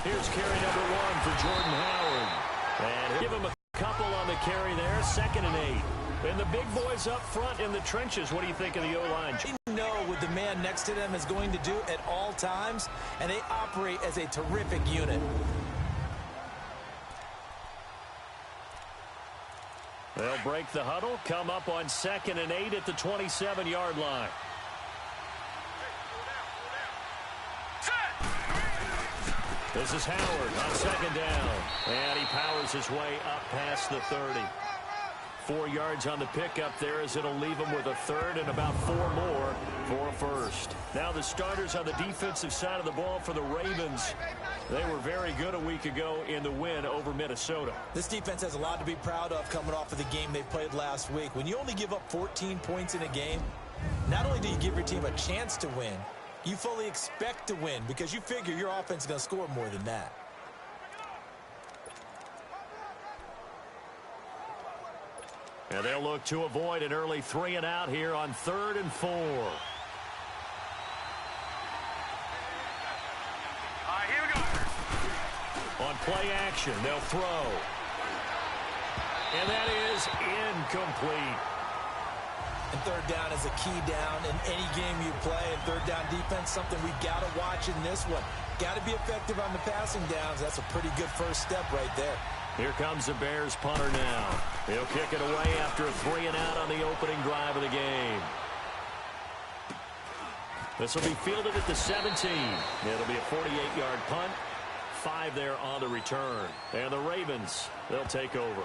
Here's carry number 1 for Jordan Howard. And give him a couple on the carry there, 2nd and 8. And the big boys up front in the trenches. What do you think of the O-line? They know what the man next to them is going to do at all times, and they operate as a terrific unit. They'll break the huddle, come up on 2nd and 8 at the 27-yard line. This is Howard on 2nd down. And he powers his way up past the 30. 4 yards on the pickup there as it'll leave him with a 3rd and about 4 more for a 1st. Now the starters on the defensive side of the ball for the Ravens. They were very good a week ago in the win over Minnesota. This defense has a lot to be proud of coming off of the game they played last week. When you only give up 14 points in a game, not only do you give your team a chance to win, you fully expect to win because you figure your offense is going to score more than that. And they'll look to avoid an early 3 and out here on 3rd and 4. Here we go. On play action, they'll throw. And that is incomplete. And 3rd down is a key down in any game you play. And 3rd down defense, something we've got to watch in this one. Got to be effective on the passing downs. That's a pretty good first step right there. Here comes the Bears punter now. He'll kick it away after a 3 and out on the opening drive of the game. This will be fielded at the 17. It'll be a 48-yard punt. 5 there on the return. And the Ravens, they'll take over.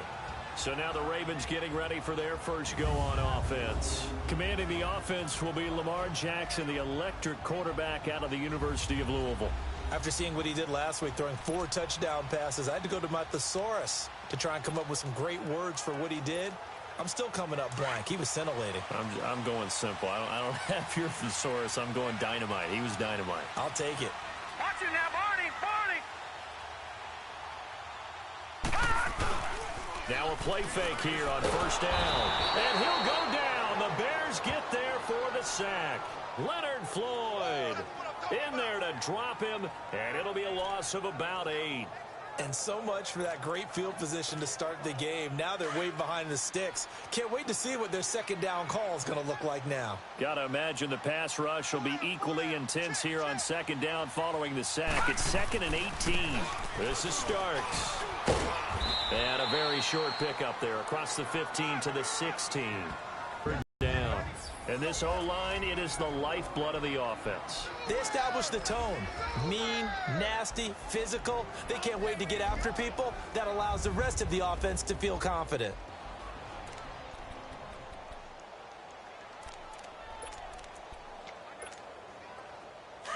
So now the Ravens getting ready for their first go on offense. Commanding the offense will be Lamar Jackson, the electric quarterback out of the University of Louisville. After seeing what he did last week, throwing 4 touchdown passes, I had to go to my thesaurus to try and come up with some great words for what he did. I'm still coming up blank. He was scintillating. I'm going simple. I don't have your thesaurus. I'm going dynamite. He was dynamite. I'll take it. Watch it now, Barney. Now a play fake here on 1st down. And he'll go down. The Bears get there for the sack. Leonard Floyd in there to drop him, and it'll be a loss of about 8. And so much for that great field position to start the game. Now they're way behind the sticks. Can't wait to see what their 2nd down call is going to look like now. Got to imagine the pass rush will be equally intense here on 2nd down following the sack. It's 2nd and 18. This is Starks. And a very short pickup there across the 15 to the 16. Down. And this O-line, it is the lifeblood of the offense. They establish the tone. Mean, nasty, physical. They can't wait to get after people. That allows the rest of the offense to feel confident.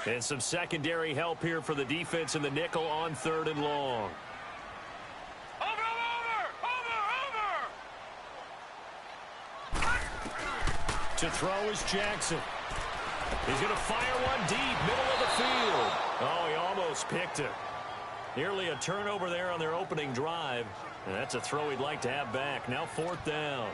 And some secondary help here for the defense in the nickel on 3rd and long. To throw is Jackson. He's going to fire one deep, middle of the field. Oh, he almost picked it. Nearly a turnover there on their opening drive. And that's a throw he'd like to have back. Now 4th down.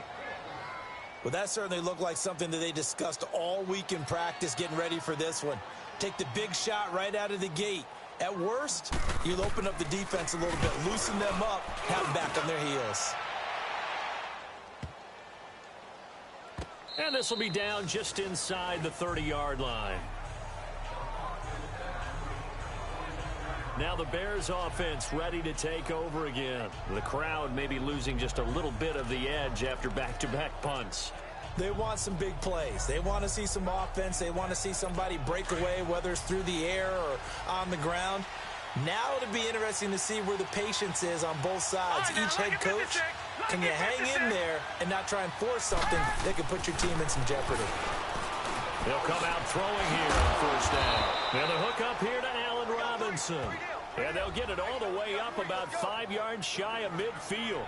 Well, that certainly looked like something that they discussed all week in practice getting ready for this one. Take the big shot right out of the gate. At worst, you'll open up the defense a little bit, loosen them up, have them back on their heels. And this will be down just inside the 30-yard line. Now the Bears offense ready to take over again. The crowd may be losing just a little bit of the edge after back-to-back punts. They want some big plays. They want to see some offense. They want to see somebody break away, whether it's through the air or on the ground. Now it'll be interesting to see where the patience is on both sides. Each head coach, can you hang in there and not try and force something that could put your team in some jeopardy? They'll come out throwing here on 1st down. Now the hook up here to Allen Robinson. And they'll get it all the way up about 5 yards shy of midfield.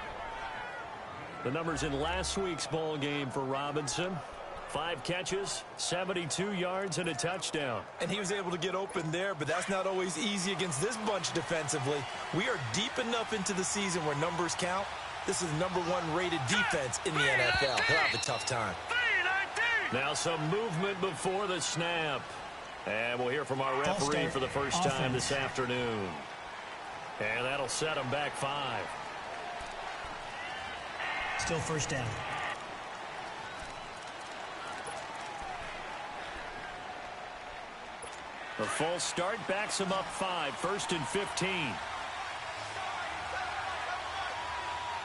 The numbers in last week's ball game for Robinson. 5 catches, 72 yards, and a touchdown. And he was able to get open there, but that's not always easy against this bunch defensively. We are deep enough into the season where numbers count. This is #1 rated defense in the NFL. They'll have a tough time. Now some movement before the snap. And we'll hear from our referee for the first time this afternoon. And that'll set them back 5. Still first down. The full start backs them up 5, 1st and 15.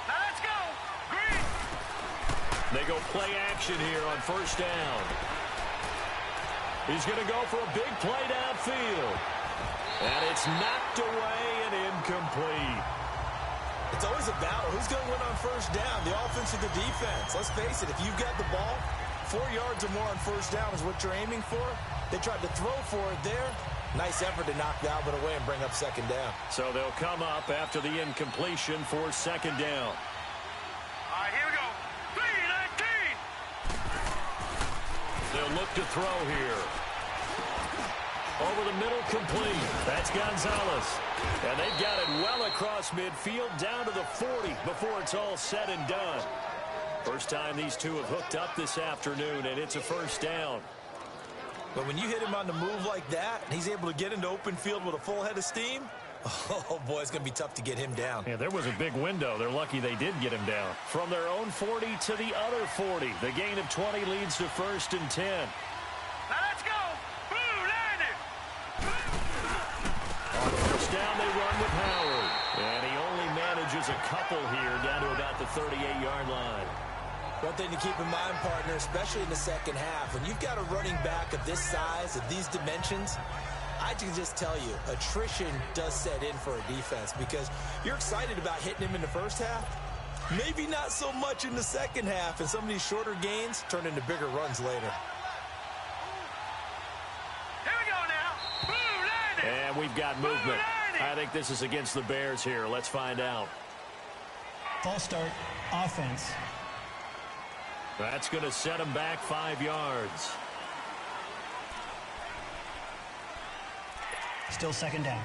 Now let's go. Green. They go play action here on 1st down. He's going to go for a big play downfield. And it's knocked away and incomplete. It's always a battle. Who's going to win on 1st down, the offense or the defense? Let's face it, if you've got the ball, 4 yards or more on 1st down is what you're aiming for. They tried to throw for it there. Nice effort to knock that one away and bring up 2nd down. So they'll come up after the incompletion for 2nd down. All right, here we go. 3-19. They'll look to throw here. Over the middle, complete. That's Gonzalez. And they've got it well across midfield down to the 40 before it's all said and done. First time these two have hooked up this afternoon, and it's a 1st down. But when you hit him on the move like that, and he's able to get into open field with a full head of steam, oh, boy, it's going to be tough to get him down. Yeah, there was a big window. They're lucky they did get him down. From their own 40 to the other 40. The gain of 20 leads to 1st and 10. Now let's go. Blue landed. On 1st down, they run with Howard. And he only manages a couple here down to about the 38-yard line. One thing to keep in mind, partner, especially in the 2nd half, when you've got a running back of this size, of these dimensions, I can just tell you, attrition does set in for a defense because you're excited about hitting him in the 1st half. Maybe not so much in the 2nd half, and some of these shorter gains turn into bigger runs later. Here we go now. Blue landed. And we've got movement. I think this is against the Bears here. Let's find out. False start, offense. That's going to set them back 5 yards. Still 2nd down.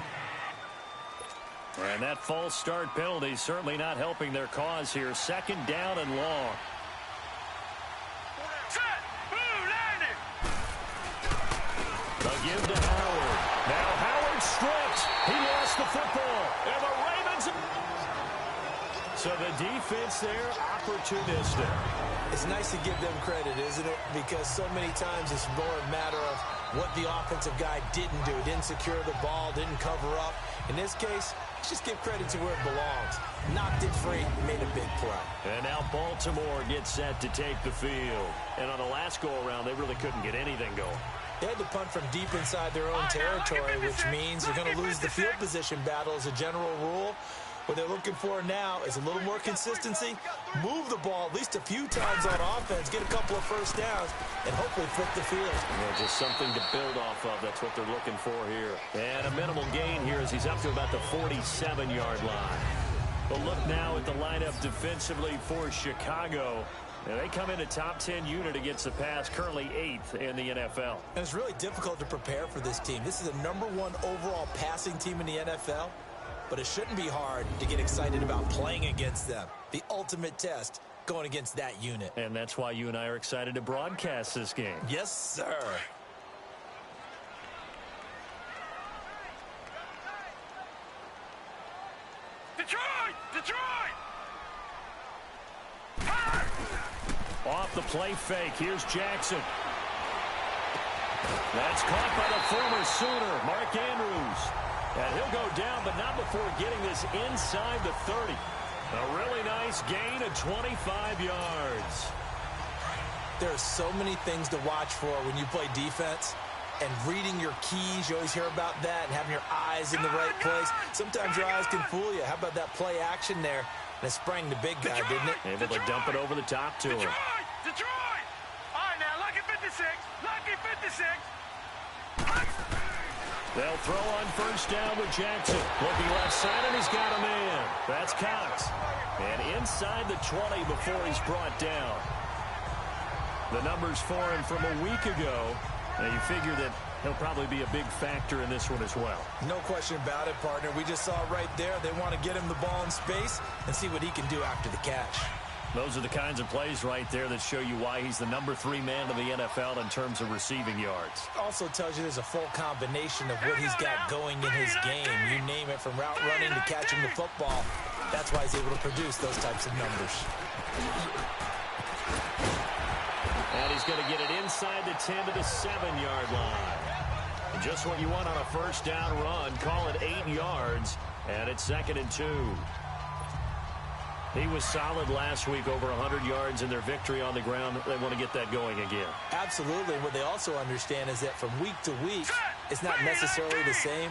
And that false start penalty certainly not helping their cause here. 2nd down and long. Set. Blue landed. They'll give to Howard. Now Howard stripped. He lost the football. And the Ravens. So the defense there, opportunistic. It's nice to give them credit, isn't it? Because so many times it's more a matter of what the offensive guy didn't do. Didn't secure the ball, didn't cover up. In this case, let's just give credit to where it belongs. Knocked it free, made a big play. And now Baltimore gets set to take the field. And on the last go-around, they really couldn't get anything going. They had to punt from deep inside their own territory, which means you're going to lose the field position battle as a general rule. What they're looking for now is a little more consistency, move the ball at least a few times on offense, get a couple of 1st downs, and hopefully flip the field. Yeah, just something to build off of. That's what they're looking for here. And a minimal gain here as he's up to about the 47-yard line. But look now at the lineup defensively for Chicago. And they come in a top 10 unit against the pass, currently 8th in the NFL. And it's really difficult to prepare for this team. This is the #1 overall passing team in the NFL. But it shouldn't be hard to get excited about playing against them. The ultimate test going against that unit. And that's why you and I are excited to broadcast this game. Yes, sir. Detroit! Detroit! Off the play fake. Here's Jackson. That's caught by the former Sooner, Mark Andrews. And he'll go down, but not before getting this inside the 30. A really nice gain of 25 yards. There are so many things to watch for when you play defense. And reading your keys, you always hear about that, and having your eyes in the right place. Sometimes your eyes can fool you. How about that play action there? And it sprang the big guy, didn't it? Able to dump it over the top to him. Detroit! All right, now, lucky 56. Lucky 56. They'll throw on 1st down with Jackson. Looking left side, and he's got a man. That's Cox. And inside the 20 before he's brought down. The numbers for him from a week ago. Now you figure that he'll probably be a big factor in this one as well. No question about it, partner. We just saw it right there. They want to get him the ball in space and see what he can do after the catch. Those are the kinds of plays right there that show you why he's the #3 man of the NFL in terms of receiving yards. Also tells you there's a full combination of what he's got going in his game. You name it, from route running to catching the football. That's why he's able to produce those types of numbers. And he's going to get it inside the 10 to the 7-yard line. And just what you want on a first down run. Call it 8 yards, and it's 2nd and 2. He was solid last week, over 100 yards in their victory on the ground. They want to get that going again. Absolutely. What they also understand is that from week to week, it's not necessarily the same,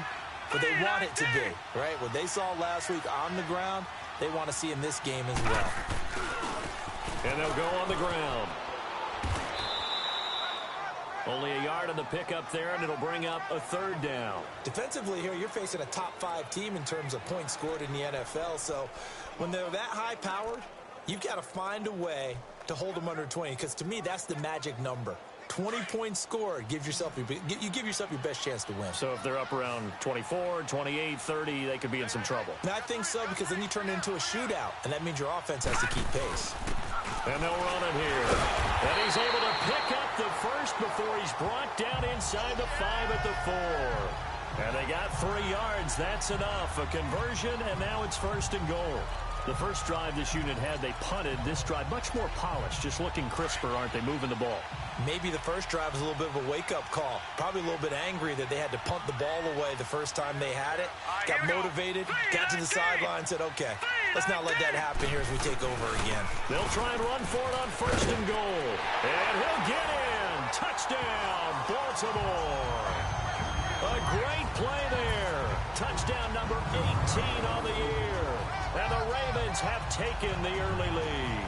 but they want it to be, right? What they saw last week on the ground, they want to see in this game as well. And they'll go on the ground. Only a yard on the pickup there, and it'll bring up a 3rd down. Defensively here, you're facing a top-5 team in terms of points scored in the NFL, so when they're that high-powered, you've got to find a way to hold them under 20, because to me, that's the magic number. 20 points scored gives yourself you give yourself your best chance to win. So if they're up around 24, 28, 30, they could be in some trouble. And I think so, because then you turn it into a shootout, and that means your offense has to keep pace. And they'll run it here. And he's able to pick up the first before he's brought down inside the 5 at the 4. And they got 3 yards. That's enough. A conversion, and now it's 1st and goal. The first drive this unit had, they punted. This drive, much more polished, just looking crisper, aren't they, moving the ball? Maybe the first drive was a little bit of a wake-up call. Probably a little bit angry that they had to punt the ball away the first time they had it. Got motivated, got to the sideline, said, okay, let's not let that happen here as we take over again. They'll try and run for it on 1st and goal. And he'll get in. Touchdown, Baltimore. A great play there. Touchdown number 18 on the year. And the Ravens have taken the early lead.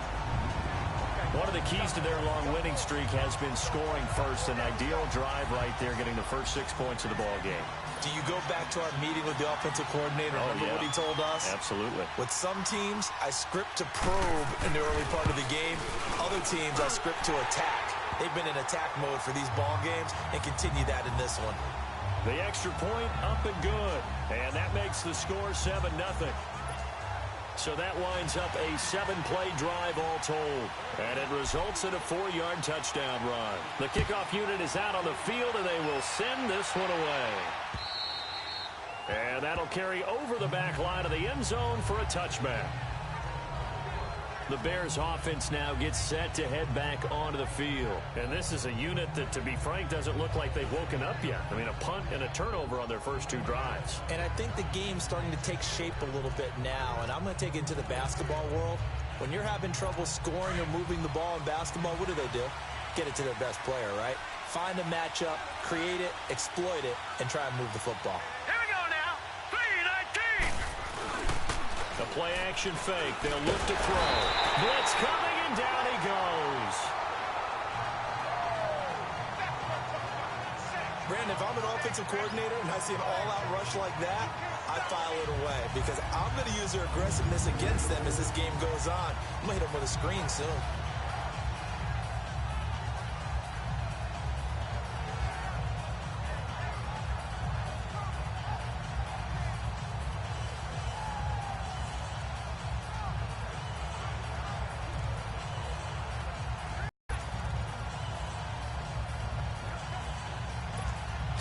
One of the keys to their long winning streak has been scoring first. An ideal drive right there, getting the first 6 points of the ball game. Do you go back to our meeting with the offensive coordinator? Remember what he told us? Absolutely. With some teams, I script to probe in the early part of the game. Other teams, I script to attack. They've been in attack mode for these ball games and continue that in this one. The extra point up and good. And that makes the score 7-0. So that winds up a 7-play drive all told. And it results in a 4-yard touchdown run. The kickoff unit is out on the field, and they will send this one away. And that'll carry over the back line of the end zone for a touchback. The Bears offense now gets set to head back onto the field. And this is a unit that, to be frank, doesn't look like they've woken up yet. I mean, a punt and a turnover on their first 2 drives. And I think the game's starting to take shape a little bit now. And I'm going to take it into the basketball world. When you're having trouble scoring or moving the ball in basketball, what do? Get it to their best player, right? Find a matchup, create it, exploit it, and try and move the football. Here we go now. 3-19. The play action fake. They'll look to throw. Blitz coming, and down he goes. Brandon, if I'm an offensive coordinator and I see an all-out rush like that, I file it away because I'm going to use their aggressiveness against them as this game goes on. I'm going to hit them with a screen soon.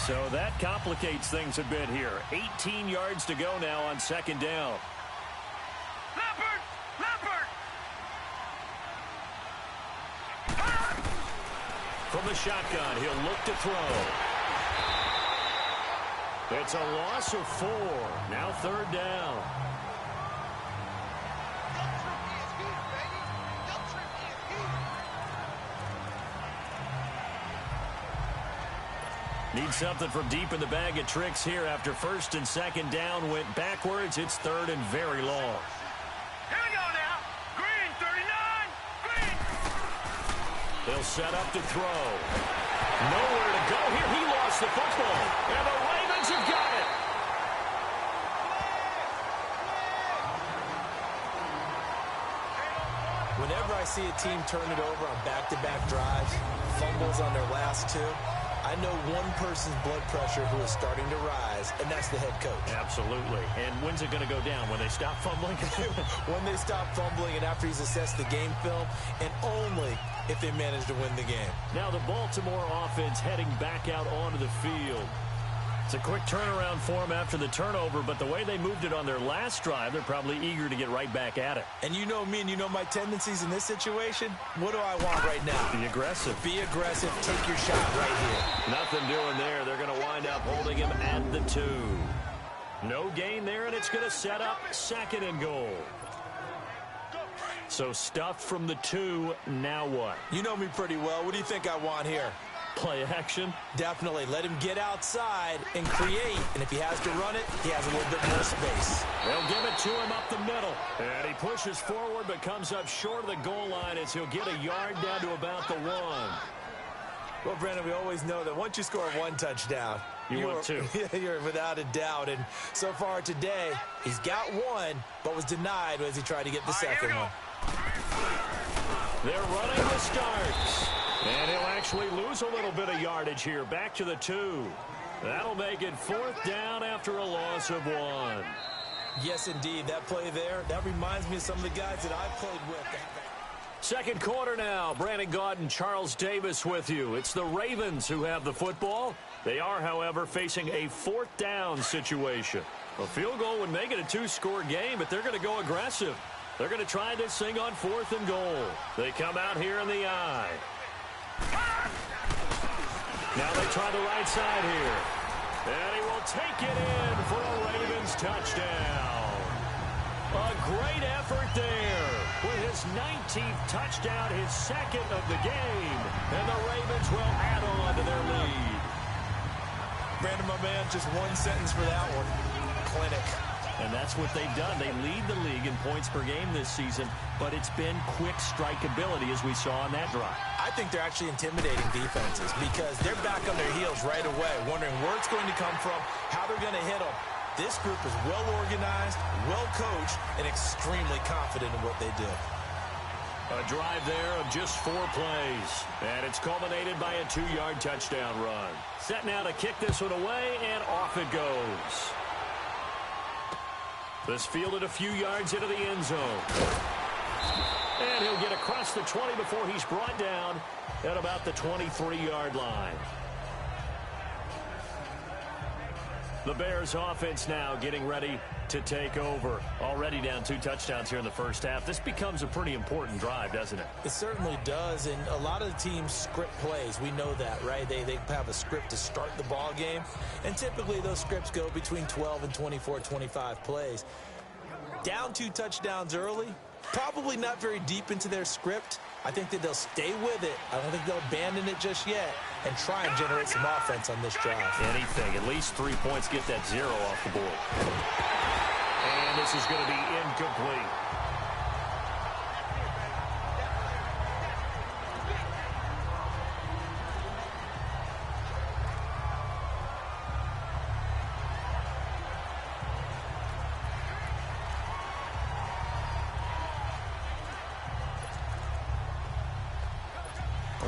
So that complicates things a bit here. 18 yards to go now on 2nd down. Leopard! Leopard! From the shotgun, he'll look to throw. It's a loss of 4. Now 3rd down. Need something from deep in the bag of tricks here after 1st and 2nd down went backwards. It's 3rd and very long. Here we go now. Green, 39. Green. They'll set up to throw. Nowhere to go here. He lost the football. And the Ravens have got it. Whenever I see a team turn it over on back-to-back drives, fumbles on their last 2, I know one person's blood pressure who is starting to rise, and that's the head coach. Absolutely. And when's it going to go down? When they stop fumbling? When they stop fumbling and after he's assessed the game film, and only if they manage to win the game. Now the Baltimore offense heading back out onto the field. It's a quick turnaround for them after the turnover, but the way they moved it on their last drive, they're probably eager to get right back at it. And you know me and you know my tendencies in this situation. What do I want right now? Be aggressive. Be aggressive. Take your shot right here. Nothing doing there. They're going to wind up holding him at the 2. No gain there, and it's going to set up 2nd and goal. So stuffed from the 2, now what? You know me pretty well. What do you think I want here? Play action? Definitely. Let him get outside and create. And if he has to run it, he has a little bit more space. They'll give it to him up the middle. And he pushes forward but comes up short of the goal line as he'll get a yard down to about the 1. Well, Brandon, we always know that once you score 1 touchdown, want 2. You're without a doubt. And so far today, he's got 1, but was denied as he tried to get the second one. They're running the starts. And he'll actually lose a little bit of yardage here. Back to the 2. That'll make it 4th down after a loss of 1. Yes, indeed. That play there, that reminds me of some of the guys that I've played with. Second quarter now. Brandon Gaud and Charles Davis with you. It's the Ravens who have the football. They are, however, facing a 4th down situation. A field goal would make it a 2-score game, but they're going to go aggressive. They're going to try this thing on 4th and goal. They come out here in the I. Now they try the right side here. And he will take it in for a Ravens touchdown. A great effort there with his 19th touchdown, his 2nd of the game. And the Ravens will add on to their lead. Brandon, my man, just 1 sentence for that one. Clinic. And that's what they've done. They lead the league in points per game this season, but it's been quick strikeability as we saw on that drive. I think they're actually intimidating defenses because they're back on their heels right away, wondering where it's going to come from, how they're going to hit them. This group is well organized, well coached, and extremely confident in what they do. A drive there of just 4 plays, and it's culminated by a 2-yard touchdown run. Set now to kick this one away, and off it goes. This fielded a few yards into the end zone. And he'll get across the 20 before he's brought down at about the 23-yard line. The Bears offense now getting ready to take over. Already down 2 touchdowns here in the first half. This becomes a pretty important drive, doesn't it? It certainly does, and a lot of the teams script plays. We know that, right? They have a script to start the ball game, and typically those scripts go between 12 and 24, 25 plays. Down 2 touchdowns early, probably not very deep into their script. I think that they'll stay with it. I don't think they'll abandon it just yet and try and generate some offense on this drive. Anything, at least 3 points, get that 0 off the board. And this is going to be incomplete.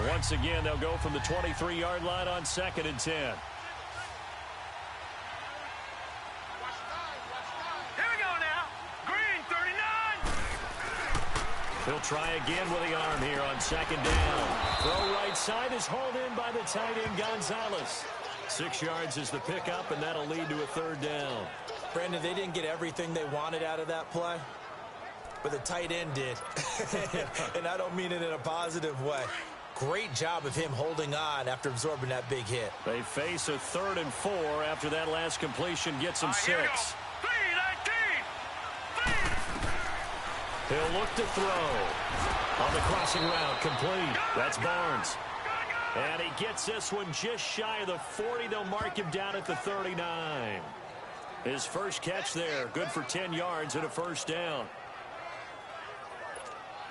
Once again, they'll go from the 23-yard line on 2nd and 10. Here we go now. Green, 39. He'll try again with the arm here on 2nd down. Throw right side is hauled in by the tight end, Gonzalez. 6 yards is the pickup, and that'll lead to a 3rd down. Brandon, they didn't get everything they wanted out of that play, but the tight end did. And I don't mean it in a positive way. Great job of him holding on after absorbing that big hit. They face a 3rd and 4 after that last completion gets them 6. 3-19. He'll look to throw. On the crossing route, complete. That's Barnes. And he gets this one just shy of the 40. They'll mark him down at the 39. His first catch there, good for 10 yards and a 1st down.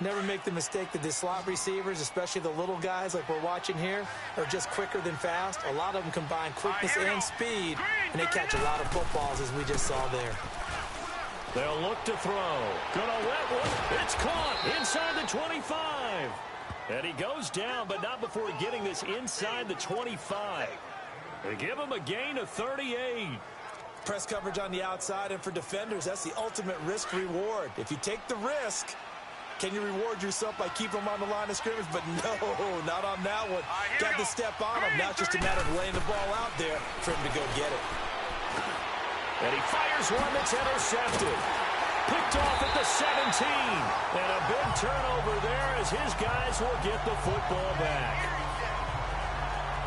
Never make the mistake that the slot receivers, especially the little guys like we're watching here, are just quicker than fast. A lot of them combine quickness and speed, and they catch a lot of footballs, as we just saw there. They'll look to throw. Gonna wet one. It's caught inside the 25. And he goes down, but not before getting this inside the 25. They give him a gain of 38. Press coverage on the outside, and for defenders, that's the ultimate risk-reward. If you take the risk, can you reward yourself by keeping them on the line of scrimmage? But no, not on that one. Got to step on him. Now it's just a matter of laying the ball out there for him to go get it. And he fires one that's intercepted. Picked off at the 17. And a big turnover there as his guys will get the football back.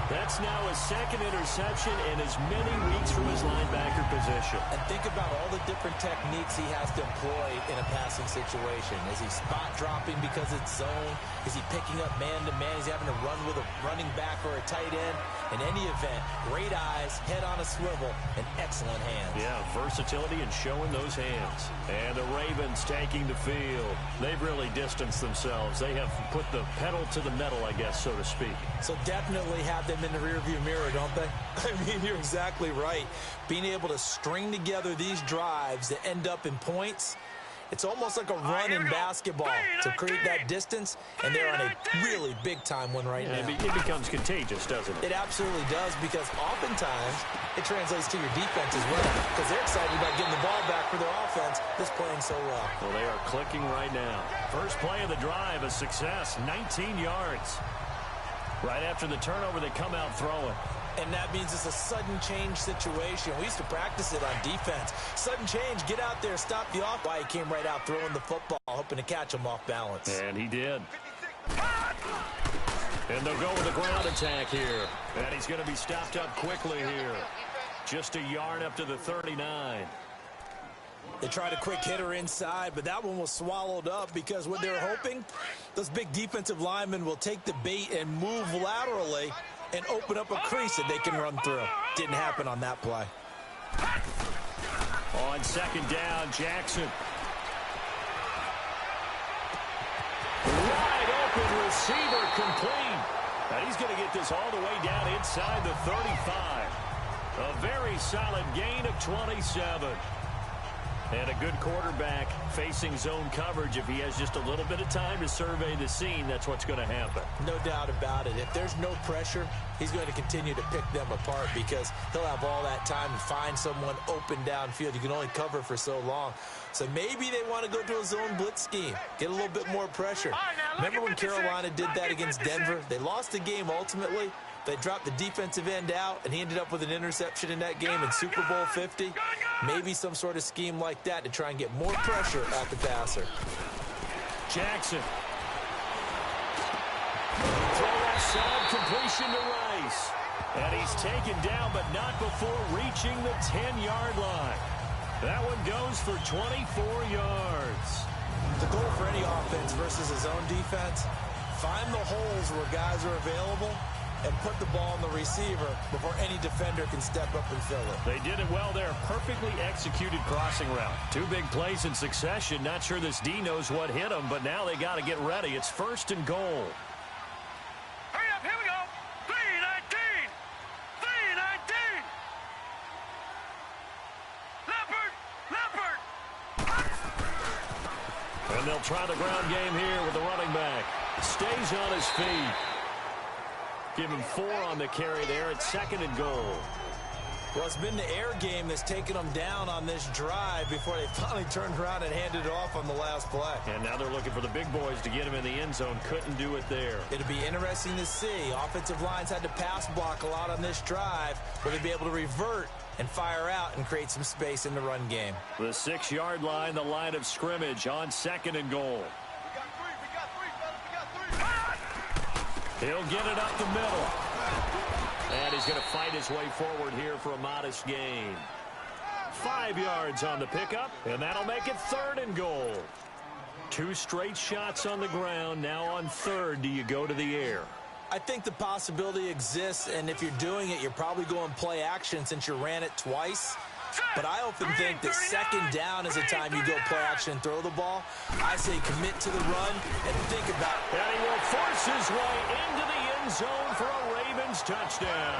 That's now his second interception in as many weeks from his linebacker position. And think about all the different techniques he has to employ in a passing situation. Is he spot dropping because it's zone? Is he picking up man-to-man? Is he having to run with a running back or a tight end? In any event, great eyes, head on a swivel, and excellent hands. Yeah, versatility and showing those hands. And the Ravens taking the field. They've really distanced themselves. They have put the pedal to the metal, I guess, so to speak. So definitely have them in the rearview mirror, don't they? I mean, you're exactly right. Being able to string together these drives that end up in points, it's almost like a run in basketball to create that distance, and they're on a really big-time one right now. It becomes contagious, doesn't it? It absolutely does, because oftentimes it translates to your defense as well, because they're excited about getting the ball back for their offense that's playing so well. Well, they are clicking right now. First play of the drive, a success, 19 yards. Right after the turnover, they come out throwing. And that means it's a sudden change situation. We used to practice it on defense. Sudden change, get out there, stop the off. Why he came right out throwing the football, hoping to catch him off balance. And he did. And they'll go with a ground attack here. And he's going to be stopped up quickly here. Just a yard up to the 39. They tried a quick hitter inside, but that one was swallowed up because what they're hoping, those big defensive linemen will take the bait and move laterally and open up a crease that they can run through. Didn't happen on that play. On second down, Jackson. Wide open receiver complete. And he's going to get this all the way down inside the 35. A very solid gain of 27. And a good quarterback facing zone coverage. If he has just a little bit of time to survey the scene, that's what's going to happen. No doubt about it. If there's no pressure, he's going to continue to pick them apart because he'll have all that time to find someone open downfield. You can only cover for so long. So maybe they want to go to a zone blitz scheme, get a little bit more pressure. Remember when Carolina did that against Denver? They lost the game ultimately. They dropped the defensive end out, and he ended up with an interception in that game in Super Bowl 50. Maybe some sort of scheme like that to try and get more pressure at the passer. Jackson. Throw offside, completion to Rice. And he's taken down, but not before reaching the 10-yard line. That one goes for 24 yards. The goal for any offense versus a zone defense, find the holes where guys are available and put the ball on the receiver before any defender can step up and fill it. They did it well there. Perfectly executed crossing route. Two big plays in succession. Not sure this D knows what hit him, but now they got to get ready. It's first and goal. Hurry up, here we go. 319. 319. Leopard. And they'll try the ground game here with the running back. Stays on his feet. Give him 4 on the carry there. It's second and goal. Well, it's been the air game that's taken them down on this drive before they finally turned around and handed it off on the last play. And now they're looking for the big boys to get him in the end zone. Couldn't do it there. It'll be interesting to see. Offensive lines had to pass block a lot on this drive. Will they be able to revert and fire out and create some space in the run game? The 6-yard line, the line of scrimmage on second and goal. He'll get it up the middle. And he's going to fight his way forward here for a modest gain. 5 yards on the pickup, and that'll make it third and goal. 2 straight shots on the ground. Now on third, do you go to the air? I think the possibility exists, and if you're doing it, you're probably going play action since you ran it twice. But I often think that second down is a time you go play action and throw the ball. I say commit to the run and think about it. And he will force his way into the end zone for a Ravens touchdown.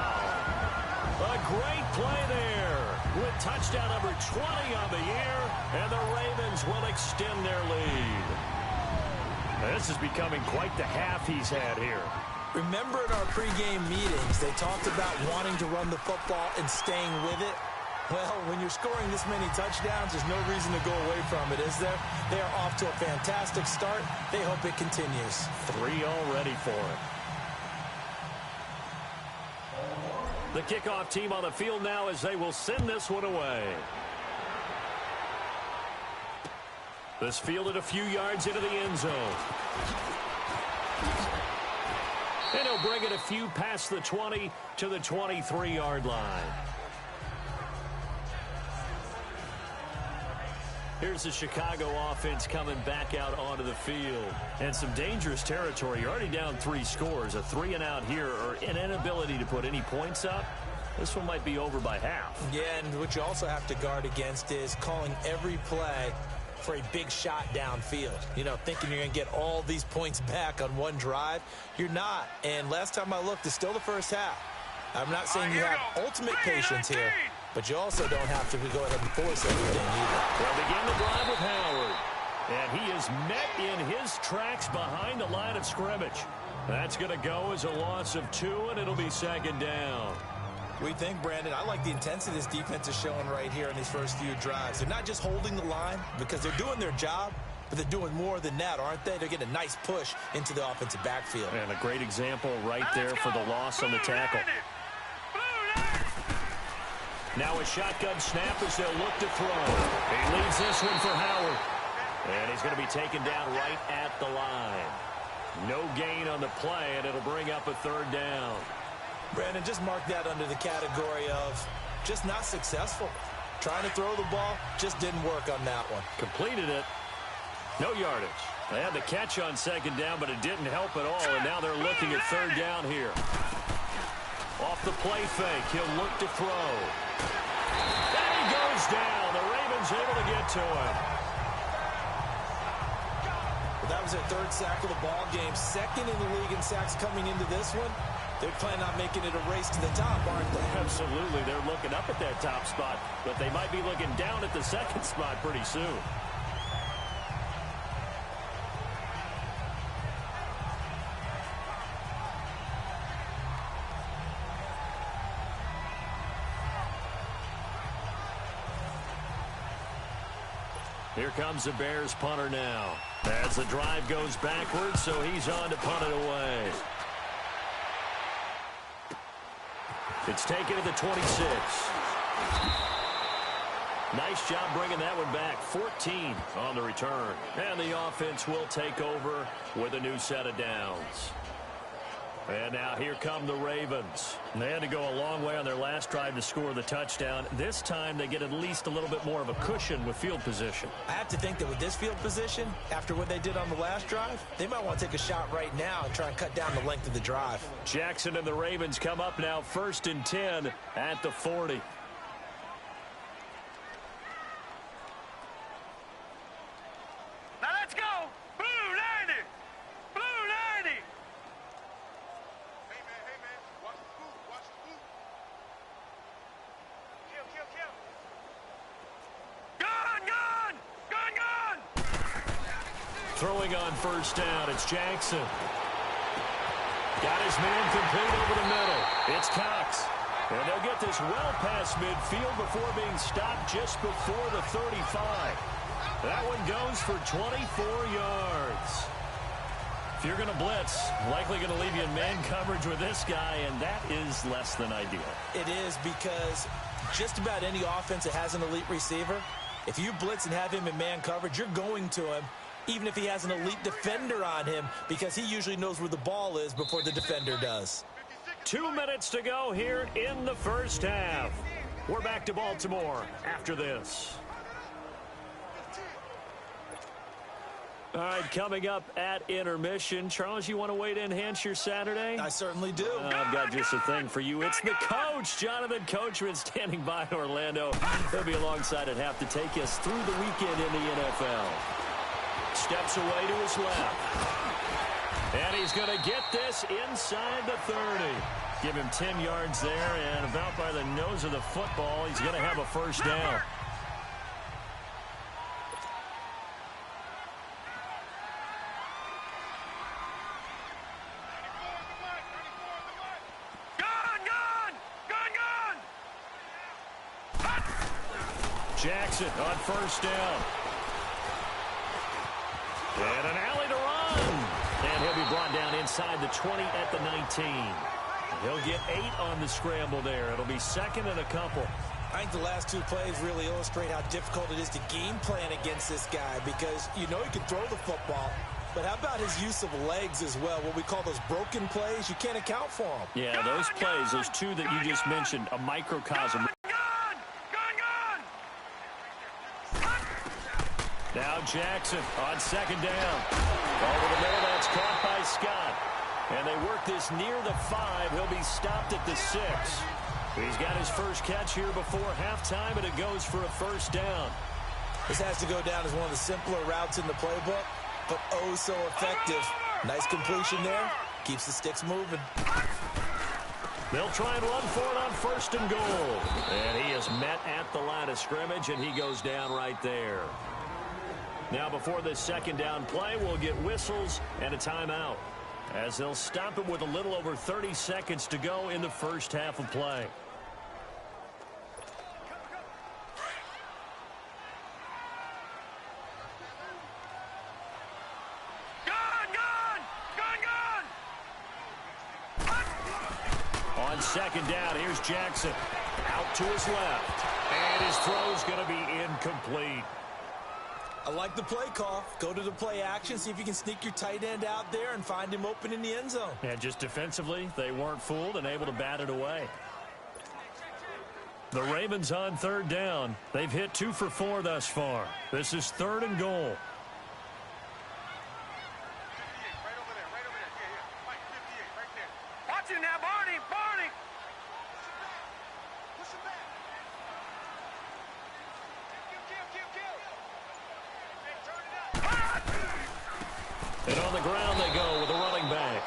A great play there with touchdown number 20 on the year, and the Ravens will extend their lead. This is becoming quite the half he's had here. Remember in our pregame meetings, they talked about wanting to run the football and staying with it. Well, when you're scoring this many touchdowns, there's no reason to go away from it, is there? They are off to a fantastic start. They hope it continues. 3 already for him. The kickoff team on the field now as they will send this one away. This fielded a few yards into the end zone. And he'll bring it a few past the 20 to the 23-yard line. Here's the Chicago offense coming back out onto the field. And some dangerous territory. You're already down 3 scores. A 3-and-out here, or an inability to put any points up. This one might be over by half. Yeah, and what you also have to guard against is calling every play for a big shot downfield. You know, thinking you're going to get all these points back on one drive. You're not. And last time I looked, it's still the first half. I'm not saying you have ultimate patience here, but you also don't have to go ahead and force everything either. They'll begin the drive with Howard. And he is met in his tracks behind the line of scrimmage. That's going to go as a loss of 2, and it'll be second down. We think, Brandon, I like the intensity this defense is showing right here in these first few drives. They're not just holding the line because they're doing their job, but they're doing more than that, aren't they? They're getting a nice push into the offensive backfield. And a great example right there for the loss on the tackle. Now a shotgun snap as they'll look to throw. He leaves this one for Howard. And he's going to be taken down right at the line. No gain on the play, and it'll bring up a 3rd down. Brandon, just mark that under the category of just not successful. Trying to throw the ball, just didn't work on that one. Completed it. No yardage. They had the catch on 2nd down, but it didn't help at all, and now they're looking at 3rd down here. Off the play fake, he'll look to throw. And he goes down. The Ravens able to get to him. Well, that was their 3rd sack of the ball game. 2nd in the league in sacks coming into this one. They're planning on making it a race to the top, aren't they? Absolutely. They're looking up at that top spot, but they might be looking down at the 2nd spot pretty soon. Here comes the Bears punter now. As the drive goes backwards, so he's on to punt it away. It's taken to the 26. Nice job bringing that one back. 14 on the return. And the offense will take over with a new set of downs. And now here come the Ravens. They had to go a long way on their last drive to score the touchdown. This time they get at least a little bit more of a cushion with field position. I have to think that with this field position, after what they did on the last drive, they might want to take a shot right now and try and cut down the length of the drive. Jackson and the Ravens come up now 1st and 10 at the 40. Now let's go. Blue 90. Blue 90. Hey, man. Watch the boot. Watch the boot. Kill. Gun. Throwing on 1st down, it's Jackson. Got his man complete over the middle. It's Cox. And they'll get this well past midfield before being stopped just before the 35. That one goes for 24 yards. If you're going to blitz, likely going to leave you in man coverage with this guy, and that is less than ideal. It is, because just about any offense that has an elite receiver, if you blitz and have him in man coverage, you're going to him, even if he has an elite defender on him, because he usually knows where the ball is before the defender does. 2 minutes to go here in the 1st half. We're back to Baltimore after this. All right, coming up at intermission. Charles, you want to wait to enhance your Saturday? I certainly do. I've got just a thing for you. It's the coach, Jonathan Coachman, standing by in Orlando. He'll be alongside at half to take us through the weekend in the NFL. Steps away to his left. And he's going to get this inside the 30. Give him 10 yards there, and about by the nose of the football, he's going to have a 1st down. Jackson on first down. And an alley to run. And he'll be brought down inside the 20 at the 19. He'll get 8 on the scramble there. It'll be second and a couple. I think the last 2 plays really illustrate how difficult it is to game plan against this guy because you know he can throw the football, but how about his use of legs as well? What we call those broken plays, you can't account for them. Yeah, those plays, those 2 that you just mentioned, a microcosm. Now Jackson on second down. Over the middle, that's caught by Scott. And they work this near the 5. He'll be stopped at the 6. He's got his first catch here before halftime, and it goes for a first down. This has to go down as one of the simpler routes in the playbook, but oh so effective. Nice completion there. Keeps the sticks moving. They'll try and run for it on first and goal. And he is met at the line of scrimmage, and he goes down right there. Now before this second down play, we'll get whistles and a timeout, as they'll stop him with a little over 30 seconds to go in the first half of play. On second down, here's Jackson. Out to his left. And his throw's going to be incomplete. I like the play call. Go to the play action, see if you can sneak your tight end out there and find him open in the end zone. And just defensively, they weren't fooled and able to bat it away. The Ravens on third down. They've hit 2 for 4 thus far. This is third and goal. Watch him now, Barney, Barney. And on the ground they go with a running back.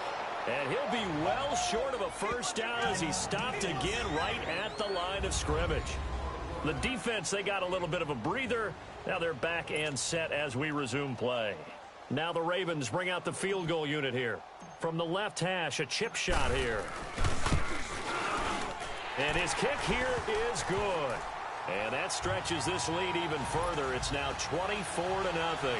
And he'll be well short of a first down as he's stopped again right at the line of scrimmage. The defense, they got a little bit of a breather. Now they're back and set as we resume play. Now the Ravens bring out the field goal unit here. From the left hash, a chip shot here. And his kick here is good. And that stretches this lead even further. It's now 24-0.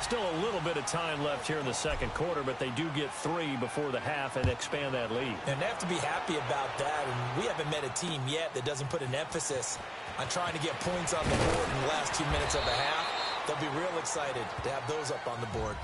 Still a little bit of time left here in the second quarter, but they do get 3 before the half and expand that lead. And they have to be happy about that. And we haven't met a team yet that doesn't put an emphasis on trying to get points on the board in the last 2 minutes of the half. They'll be real excited to have those up on the board.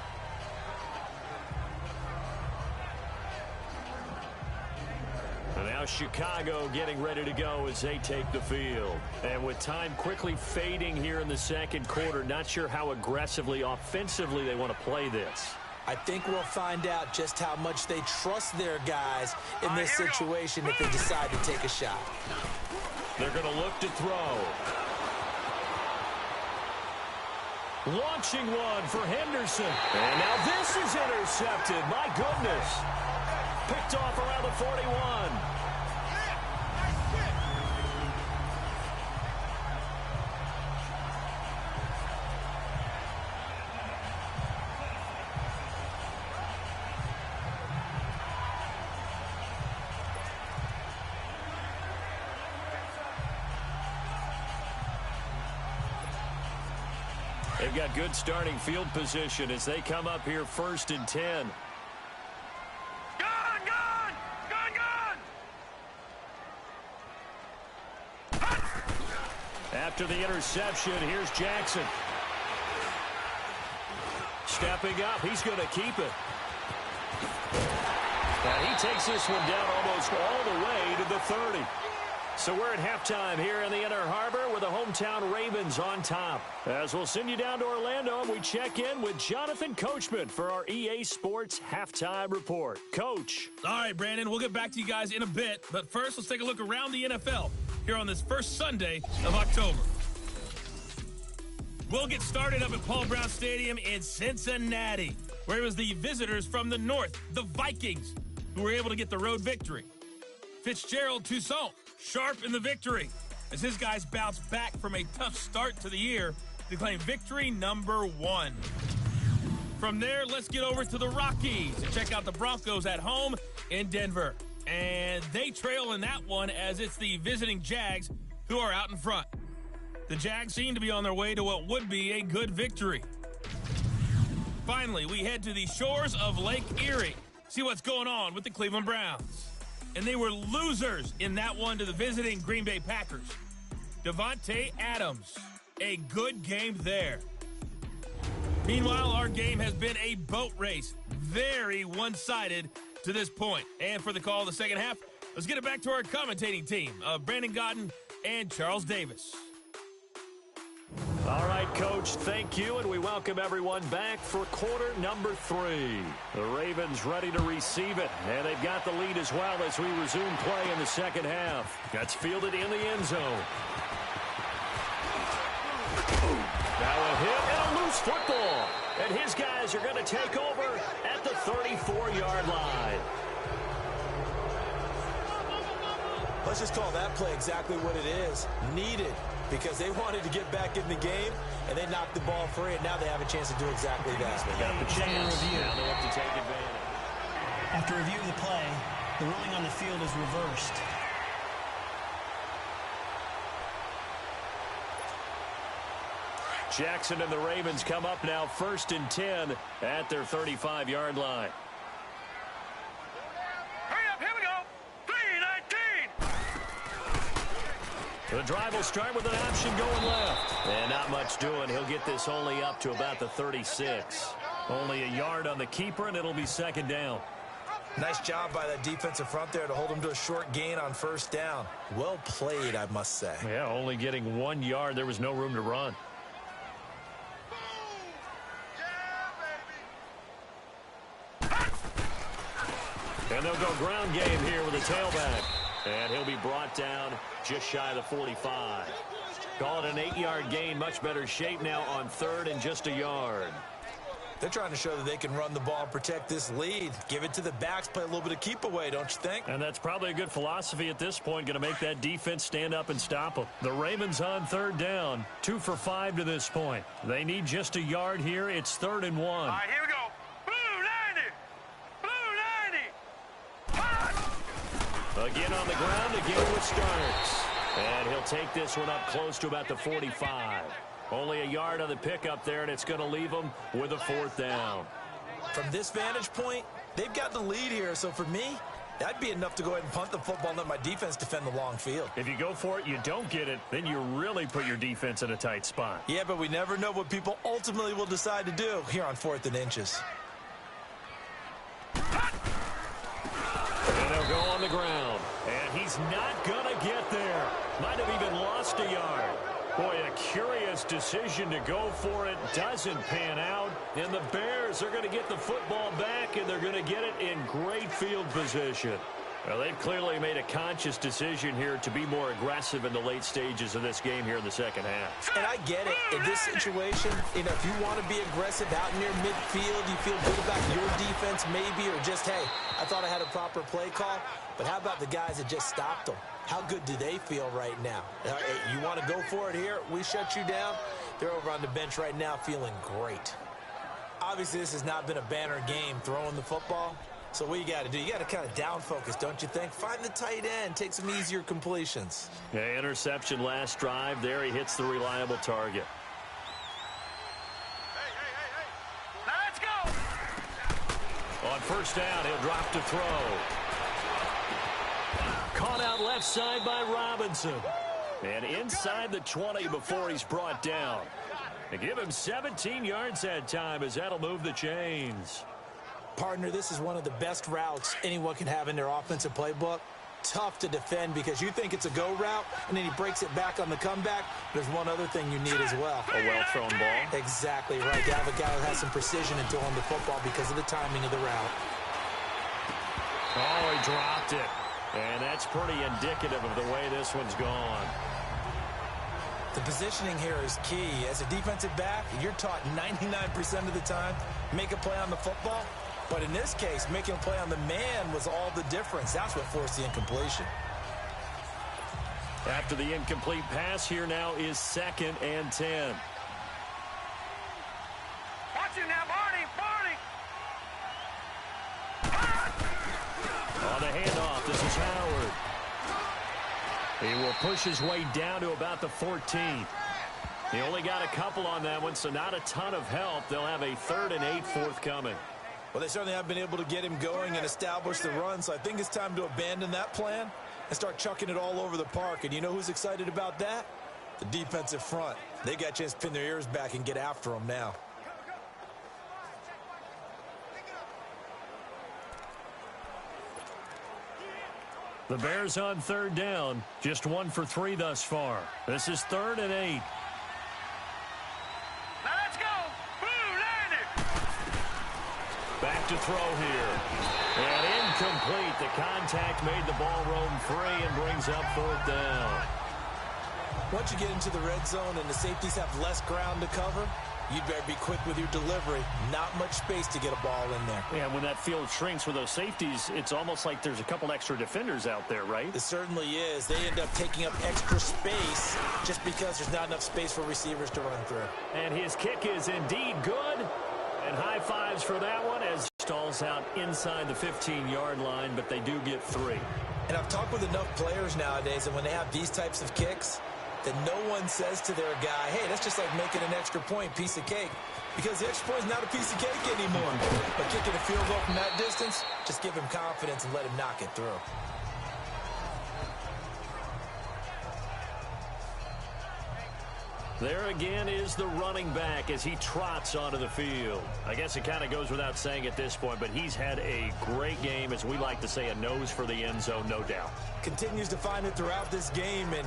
And now Chicago getting ready to go as they take the field. And with time quickly fading here in the second quarter, not sure how aggressively, offensively they want to play this. I think we'll find out just how much they trust their guys in this situation if they decide to take a shot. They're going to look to throw. Launching one for Henderson. And now this is intercepted. My goodness. Picked off around the 41. They've got good starting field position as they come up here 1st and 10. After the interception, here's Jackson. Stepping up, he's going to keep it. And he takes this one down almost all the way to the 30. So we're at halftime here in the Inner Harbor with the hometown Ravens on top. As we'll send you down to Orlando, and we check in with Jonathan Coachman for our EA Sports Halftime Report. Coach. All right, Brandon, we'll get back to you guys in a bit. But first, let's take a look around the NFL here on this first Sunday of October. We'll get started up at Paul Brown Stadium in Cincinnati, where it was the visitors from the north, the Vikings, who were able to get the road victory. Fitzgerald Toussaint, sharp in the victory, as his guys bounce back from a tough start to the year to claim victory number 1. From there, let's get over to the Rockies and check out the Broncos at home in Denver. And they trail in that one as it's the visiting Jags who are out in front. The Jags seem to be on their way to what would be a good victory. Finally, we head to the shores of Lake Erie. See what's going on with the Cleveland Browns. And they were losers in that one to the visiting Green Bay Packers. Devontae Adams, a good game there. Meanwhile, our game has been a boat race. Very one-sided to this point. And for the call of the second half, let's get it back to our commentating team of Brandon Godden and Charles Davis. All right, Coach, thank you, and we welcome everyone back for quarter number 3. The Ravens ready to receive it, and they've got the lead as well as we resume play in the second half. That's fielded in the end zone. Now a hit and a loose football, and his guys are going to take over at the 34-yard line. Let's just call that play exactly what it is. Needed. Because they wanted to get back in the game, and they knocked the ball free, and now they have a chance to do exactly that. They got the chance. Now they have to take advantage. After review of the play, the ruling on the field is reversed. Jackson and the Ravens come up now 1st and 10 at their 35-yard line. The drive will start with an option going left. And not much doing. He'll get this only up to about the 36. Only a yard on the keeper, and it'll be second down. Nice job by that defensive front there to hold him to a short gain on first down. Well played, I must say. Yeah, only getting 1 yard. There was no room to run. And they'll go ground game here with a tailback. And he'll be brought down just shy of the 45. Call it an 8-yard gain. Much better shape now on 3rd and just a yard. They're trying to show that they can run the ball and protect this lead. Give it to the backs, play a little bit of keep away, don't you think? And that's probably a good philosophy at this point. Going to make that defense stand up and stop them. The Ravens on 3rd down. 2 for 5 to this point. They need just a yard here. It's 3rd and 1. All right, here we go. Again on the ground, the game starts. And he'll take this one up close to about the 45. Only a yard on the pickup there, and it's going to leave them with a 4th down. From this vantage point, they've got the lead here. So for me, that'd be enough to go ahead and punt the football and let my defense defend the long field. If you go for it, you don't get it, then you really put your defense in a tight spot. Yeah, but we never know what people ultimately will decide to do here on 4th and inches. And they'll go on the ground. And he's not going to get there. Might have even lost a yard. Boy, a curious decision to go for it. Doesn't pan out. And the Bears are going to get the football back, and they're going to get it in great field position. Well, they've clearly made a conscious decision here to be more aggressive in the late stages of this game here in the second half. And I get it. In this situation, if you want to be aggressive out near midfield, you feel good about your defense maybe, or just, hey, I thought I had a proper play call. But how about the guys that just stopped them? How good do they feel right now? Hey, you want to go for it here? We shut you down. They're over on the bench right now feeling great. Obviously, this has not been a banner game throwing the football. So what you got to do, you got to kind of down focus, don't you think? Find the tight end, take some easier completions. Yeah, interception last drive. There he hits the reliable target. Now let's go. On first down, he'll drop to throw. Caught out left side by Robinson. And inside the 20 before he's brought down. They give him 17 yards that time as that'll move the chains. Partner, this is one of the best routes anyone can have in their offensive playbook. Tough to defend because you think it's a go route, and then he breaks it back on the comeback. There's one other thing you need as well. A well-thrown ball. Exactly right. You have a guy who has some precision in throwing the football because of the timing of the route. Oh, he dropped it. And that's pretty indicative of the way this one's gone. The positioning here is key. As a defensive back, you're taught 99% of the time, make a play on the football. But in this case, making a play on the man was all the difference. That's what forced the incompletion. After the incomplete pass, here now is 2nd and 10. Watch it now, Barney. On the handoff, this is Howard. He will push his way down to about the 14. He only got a couple on that one, so not a ton of help. They'll have a 3rd and 8 forthcoming. Well, they certainly have been able to get him going and establish the run, so I think it's time to abandon that plan and start chucking it all over the park. And you know who's excited about that? The defensive front. They got a chance to pin their ears back and get after him now. The Bears on 3rd down. Just 1 for 3 thus far. This is 3rd and 8. Now let's go. Boom, landed. Back to throw here. And incomplete. The contact made the ball roam free and brings up 4th down. Once you get into the red zone and the safeties have less ground to cover, you'd better be quick with your delivery. Not much space to get a ball in there. Yeah, when that field shrinks with those safeties, it's almost like there's a couple extra defenders out there, right? It certainly is. They end up taking up extra space just because there's not enough space for receivers to run through. And his kick is indeed good. And high fives for that one as stalls out inside the 15-yard line, but they do get 3. And I've talked with enough players nowadays, and when they have these types of kicks, that no one says to their guy, hey, that's just like making an extra point, piece of cake. Because the extra point is not a piece of cake anymore. But kicking a field goal from that distance, just give him confidence and let him knock it through. There again is the running back as he trots onto the field. I guess it kind of goes without saying at this point, but he's had a great game, as we like to say, a nose for the end zone, no doubt. Continues to find it throughout this game, and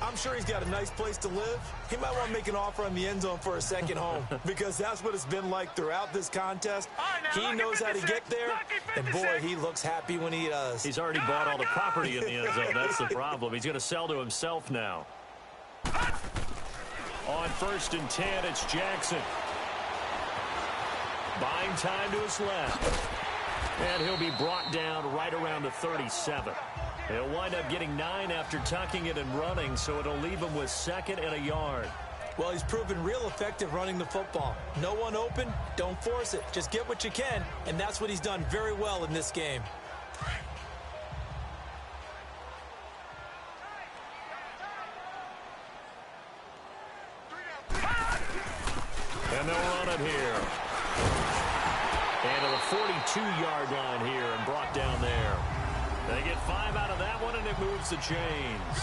I'm sure he's got a nice place to live. He might want to make an offer on the end zone for a second home because that's what it's been like throughout this contest. He knows how to get there, and boy, he looks happy when he does. He's already bought all the property in the end zone. That's the problem. He's going to sell to himself now. On 1st and 10, it's Jackson. Buying time to his left. And he'll be brought down right around the 37. He'll wind up getting 9 after tucking it and running, so it'll leave him with 2nd and a yard. Well, he's proven real effective running the football. No one open, don't force it. Just get what you can, and that's what he's done very well in this game. And they'll run it here. And to the 42-yard line here and brought down there. They get 5 out of that one, and it moves the chains.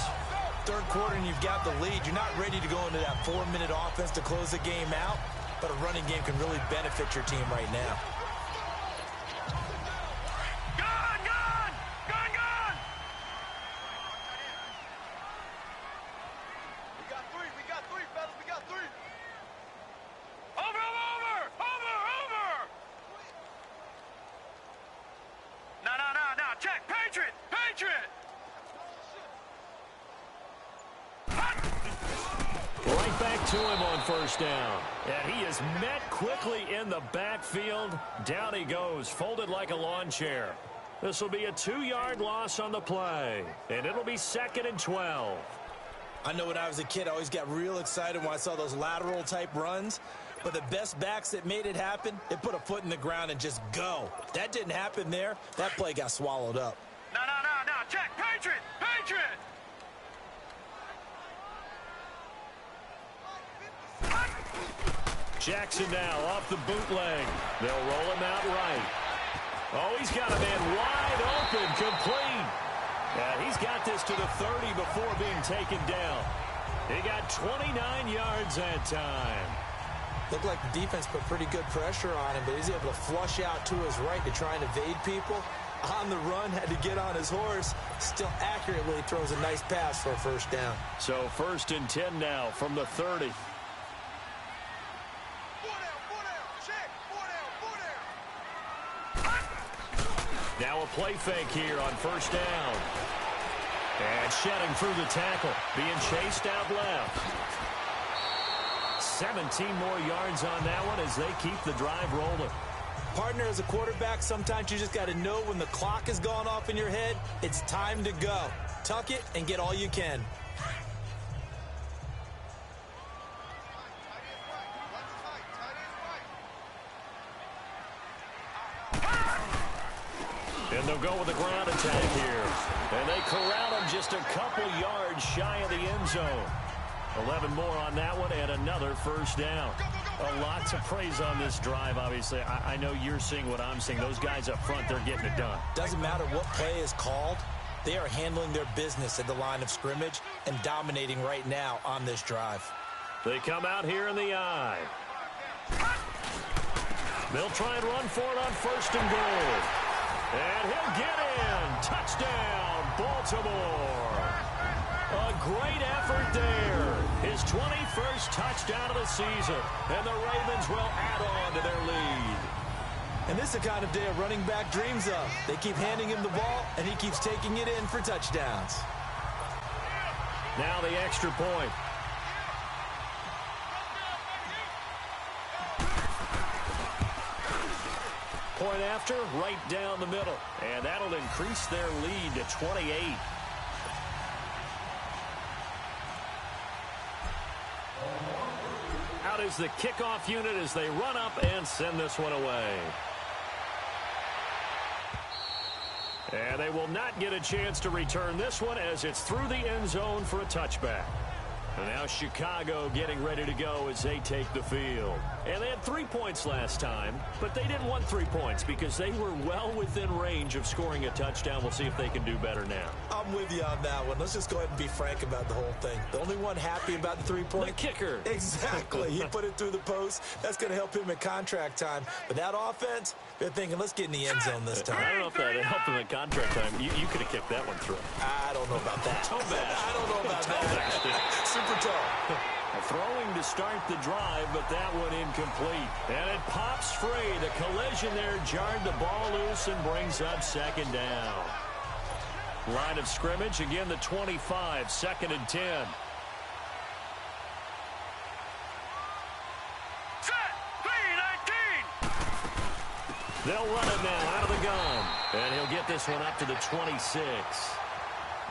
3rd quarter, and you've got the lead. You're not ready to go into that 4-minute offense to close the game out, but a running game can really benefit your team right now. To him on 1st down. And he is met quickly in the backfield. Down he goes, folded like a lawn chair. This will be a 2-yard loss on the play. And it'll be 2nd and 12. I know when I was a kid, I always got real excited when I saw those lateral type runs. But the best backs that made it happen, they put a foot in the ground and just go. That didn't happen there. That play got swallowed up. No. Check. Patriot. Jackson now off the bootleg. They'll roll him out right. Oh, he's got a man wide open, complete. And he's got this to the 30 before being taken down. He got 29 yards that time. Looked like the defense put pretty good pressure on him, but he's able to flush out to his right to try and evade people. On the run, had to get on his horse. Still accurately throws a nice pass for a 1st down. So 1st and 10 now from the 30. Now a play fake here on 1st down. And shedding through the tackle. Being chased out left. 17 more yards on that one as they keep the drive rolling. Partner, as a quarterback, sometimes you just got to know when the clock has gone off in your head, it's time to go. Tuck it and get all you can. And they'll go with the ground attack here. And they corral him just a couple yards shy of the end zone. 11 more on that one and another first down. A lot to praise on this drive, obviously. I know you're seeing what I'm seeing. Those guys up front, they're getting it done. Doesn't matter what play is called. They are handling their business at the line of scrimmage and dominating right now on this drive. They come out here in the eye. They'll try and run for it on 1st and goal. And he'll get in. Touchdown, Baltimore. A great effort there. His 21st touchdown of the season. And the Ravens will add on to their lead. And this is the kind of day a running back dreams of. They keep handing him the ball, and he keeps taking it in for touchdowns. Now the extra point. Point after, right down the middle. And that'll increase their lead to 28. Out is the kickoff unit as they run up and send this one away. And they will not get a chance to return this one as it's through the end zone for a touchback. And now Chicago getting ready to go as they take the field. And they had 3 points last time, but they didn't want 3 points because they were well within range of scoring a touchdown. We'll see if they can do better now. I'm with you on that one. Let's just go ahead and be frank about the whole thing. The only one happy about the 3-point? The kicker. Exactly. He put it through the post. That's going to help him at contract time. But that offense, they're thinking, let's get in the end zone this time. I don't know if that helped him at contract time. You could have kicked that one through. I don't know about that. Toe bash. I don't know about that. Super toe. Throwing to start the drive, but that one incomplete. And it pops free. The collision there jarred the ball loose and brings up 2nd down. Line of scrimmage, again the 25, 2nd and 10. Set, 3-19. They'll run it now out of the gun. And he'll get this one up to the 26.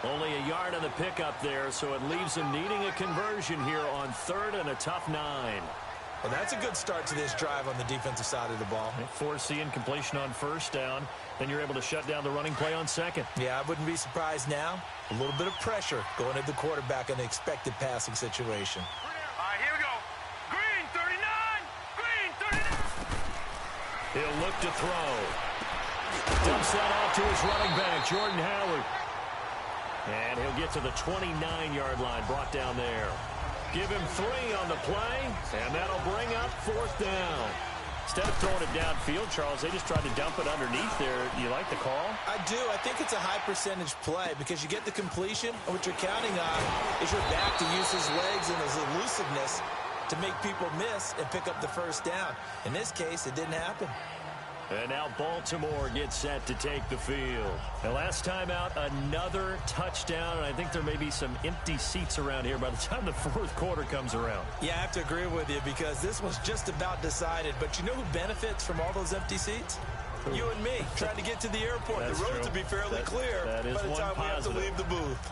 Only a yard on the pickup there, so it leaves him needing a conversion here on 3rd and a tough 9. Well, that's a good start to this drive on the defensive side of the ball. Force the incompletion on 1st down. Then you're able to shut down the running play on 2nd. Yeah, I wouldn't be surprised now. A little bit of pressure going at the quarterback in the expected passing situation. All right, here we go. Green 39. Green 39. He'll look to throw. Dumps that off to his running back, Jordan Howard. And he'll get to the 29-yard line, brought down there. Give him 3 on the play, and that'll bring up 4th down. Instead of throwing it downfield, Charles, they just tried to dump it underneath there. Do you like the call? I do. I think it's a high-percentage play because you get the completion, and what you're counting on is your back to use his legs and his elusiveness to make people miss and pick up the 1st down. In this case, it didn't happen. And now Baltimore gets set to take the field. And last time out, another touchdown. And I think there may be some empty seats around here by the time the 4th quarter comes around. Yeah, I have to agree with you because this one's just about decided. But you know who benefits from all those empty seats? You and me, trying to get to the airport. That's the roads true. will be fairly clear that is by the time we have to leave the booth.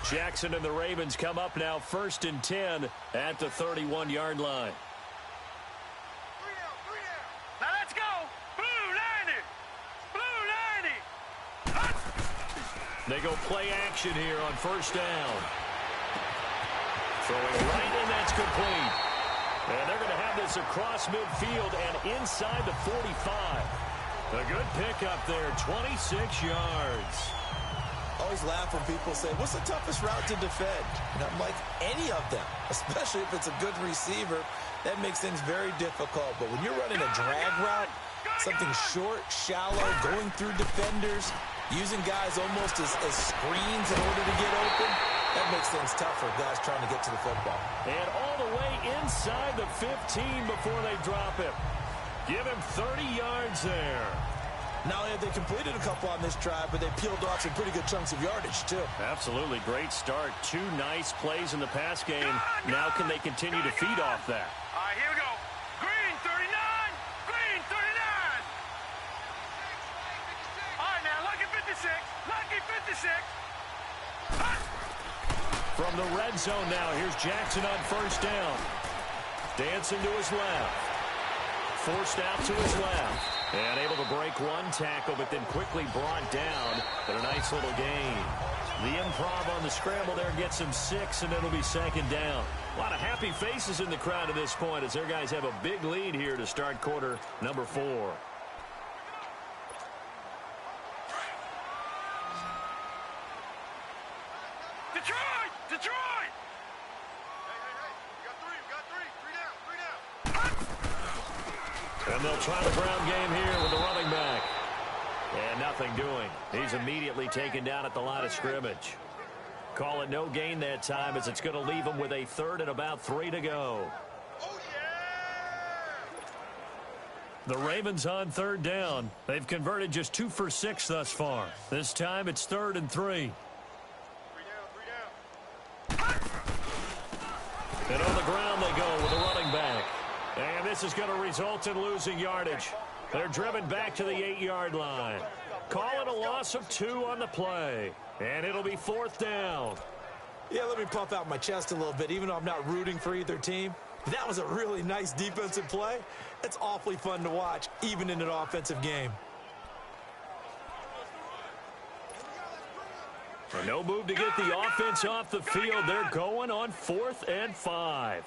Jackson and the Ravens come up now 1st and 10 at the 31-yard line. Now let's go. Blue 90. Blue 90. They go play action here on 1st down. Throwing right, and that's complete. And they're going to have this across midfield and inside the 45. A good pickup there, 26 yards. Always laugh when people say, what's the toughest route to defend? And I'm like, any of them, especially if it's a good receiver, that makes things very difficult. But when you're running a drag route, something short, shallow, going through defenders, using guys almost as screens in order to get open, that makes things tough for guys trying to get to the football. And all the way inside the 15 before they drop him. Give him 30 yards there. Not only have they completed a couple on this drive, but they peeled off some pretty good chunks of yardage, too. Absolutely. Great start. 2 nice plays in the pass game. Now can they continue to feed off that? All right, here we go. Green 39. Green 39. All right, now, lucky 56. Lucky 56. From the red zone now, here's Jackson on 1st down. Dancing to his left. Forced out to his left. And able to break one tackle, but then quickly brought down. But a nice little gain. The improv on the scramble there gets him 6, and it'll be second down. A lot of happy faces in the crowd at this point as their guys have a big lead here to start quarter number 4. Detroit! Detroit! And they'll try the ground game here with the running back. And nothing doing. He's immediately taken down at the line of scrimmage. Call it no gain that time as it's going to leave him with a 3rd and about 3 to go. Oh, yeah! The Ravens on 3rd down. They've converted just 2 for 6 thus far. This time it's 3rd and 3. 3 down. And on the ground they go with the running back. And this is going to result in losing yardage. They're driven back to the 8-yard line. Call it a loss of 2 on the play. And it'll be 4th down. Yeah, let me puff out my chest a little bit, even though I'm not rooting for either team. That was a really nice defensive play. It's awfully fun to watch, even in an offensive game. No move to get the offense off the field. They're going on 4th and 5.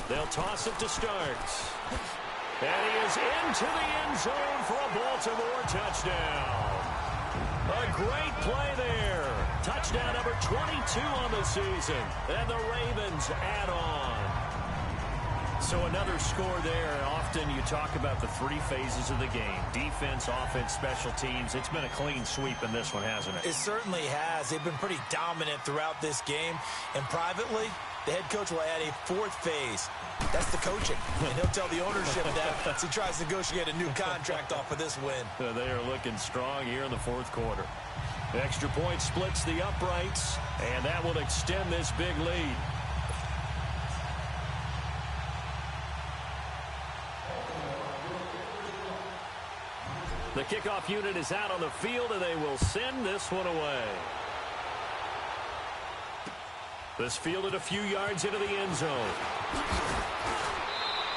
They'll toss it to Starks. And he is into the end zone for a Baltimore touchdown. A great play there. Touchdown number 22 on the season. And the Ravens add on. So another score there. Often you talk about the 3 phases of the game. Defense, offense, special teams. It's been a clean sweep in this one, hasn't it? It certainly has. They've been pretty dominant throughout this game. And privately, the head coach will add a 4th phase. That's the coaching. And he'll tell the ownership that as he tries to negotiate a new contract off of this win. They are looking strong here in the 4th quarter. Extra point splits the uprights, and that will extend this big lead. The kickoff unit is out on the field, and they will send this one away. This fielded a few yards into the end zone.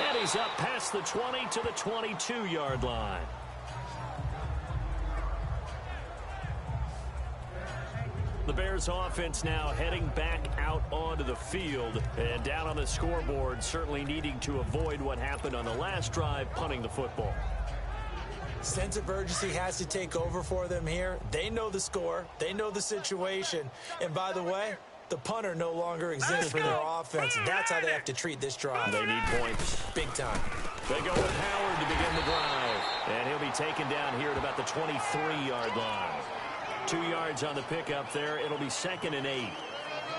And he's up past the 20 to the 22-yard line. The Bears offense now heading back out onto the field and down on the scoreboard, certainly needing to avoid what happened on the last drive, punting the football. Sense of urgency has to take over for them here. They know the score. They know the situation. And by the way, the punter no longer exists for their offense. That's how they have to treat this drive. They need points. Big time. They go with Howard to begin the drive. And he'll be taken down here at about the 23-yard line. 2 yards on the pickup there. It'll be 2nd and 8.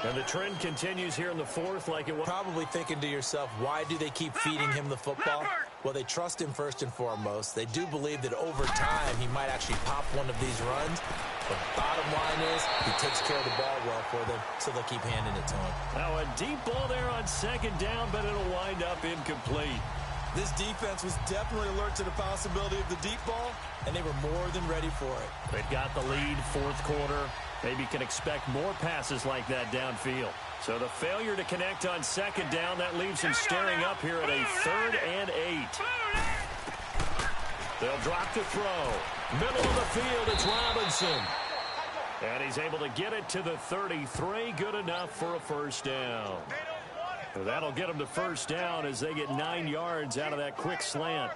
And the trend continues here in the 4th like it was. Probably thinking to yourself, why do they keep feeding him the football? Well, they trust him first and foremost. They do believe that over time he might actually pop one of these runs. But bottom line is he takes care of the ball well for them, so they'll keep handing it to him. Now a deep ball there on 2nd down, but it'll wind up incomplete. This defense was definitely alert to the possibility of the deep ball, and they were more than ready for it. They've got the lead, 4th quarter. Maybe can expect more passes like that downfield. So the failure to connect on 2nd down, that leaves him staring up here at a 3rd and 8. They'll drop to throw. Middle of the field, it's Robinson. And he's able to get it to the 33. Good enough for a 1st down. That'll get them to 1st down as they get 9 yards out of that quick slant.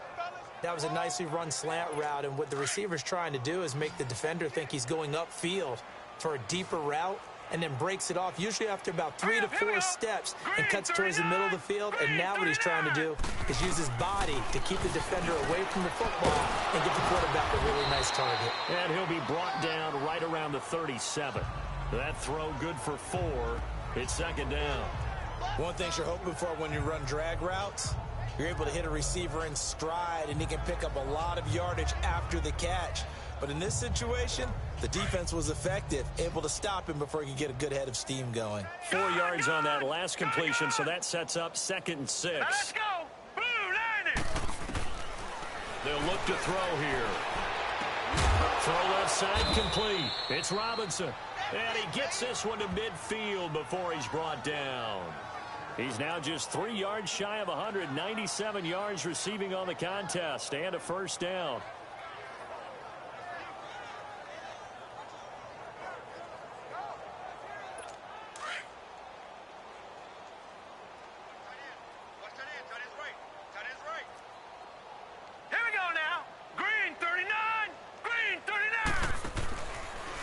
That was a nicely run slant route, and what the receiver's trying to do is make the defender think he's going upfield for a deeper route, and then breaks it off, usually after about 3 to 4 steps, and cuts towards the middle of the field. And now what he's trying to do is use his body to keep the defender away from the football and get the quarterback a really nice target. And he'll be brought down right around the 37. That throw good for 4. It's 2nd down. One thing you're hoping for when you run drag routes, you're able to hit a receiver in stride, and he can pick up a lot of yardage after the catch. But in this situation, the defense was effective, able to stop him before he could get a good head of steam going. 4 yards on that last completion, so that sets up 2nd and 6. Let's go! Blue Niners! They'll look to throw here. Throw left side complete. It's Robinson. And he gets this one to midfield before he's brought down. He's now just 3 yards shy of 197 yards receiving on the contest and a first down.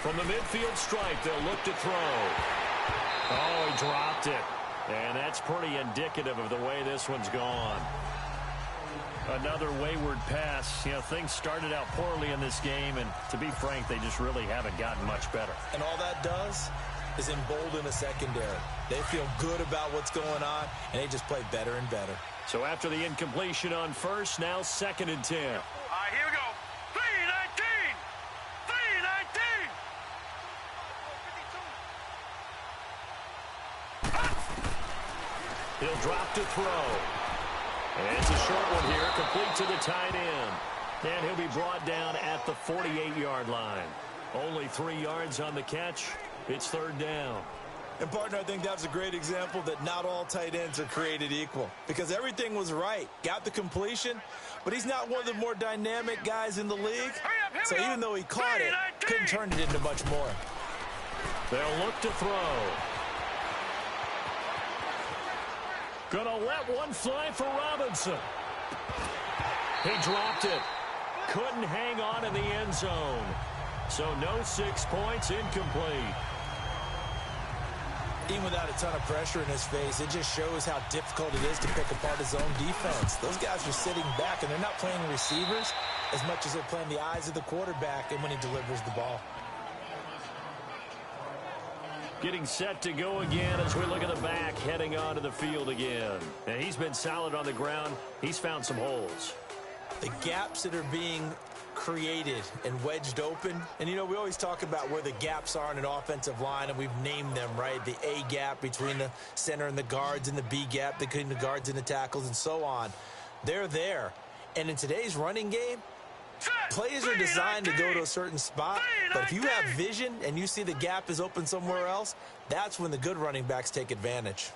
From the midfield stripe, they'll look to throw. Oh, he dropped it. And that's pretty indicative of the way this one's gone. Another wayward pass. You know, things started out poorly in this game, and to be frank, they just really haven't gotten much better. And all that does is embolden a secondary. They feel good about what's going on, and they just play better and better. So after the incompletion on first, now 2nd and 10. All right, here we go. 3-19. 3-19. He'll drop to throw. And it's a short one here, complete to the tight end. And he'll be brought down at the 48-yard line. Only 3 yards on the catch. It's 3rd down. And, partner, I think that's a great example that not all tight ends are created equal. Because everything was right. Got the completion, but he's not one of the more dynamic guys in the league. So even though he caught it, couldn't turn it into much more. They'll look to throw. Gonna let one fly for Robinson. He dropped it. Couldn't hang on in the end zone. So no 6 points, incomplete. Even without a ton of pressure in his face, it just shows how difficult it is to pick apart his own defense. Those guys are sitting back, and they're not playing receivers as much as they're playing the eyes of the quarterback and when he delivers the ball. Getting set to go again as we look at the back, heading onto the field again. And he's been solid on the ground. He's found some holes. The gaps that are being created and wedged open. And, you know, we always talk about where the gaps are in an offensive line, and we've named them, right? The A gap between the center and the guards, and the B gap between the guards and the tackles, and so on. They're there. And in today's running game, plays are designed to go to a certain spot, but if you have vision and you see the gap is open somewhere else, that's when the good running backs take advantage.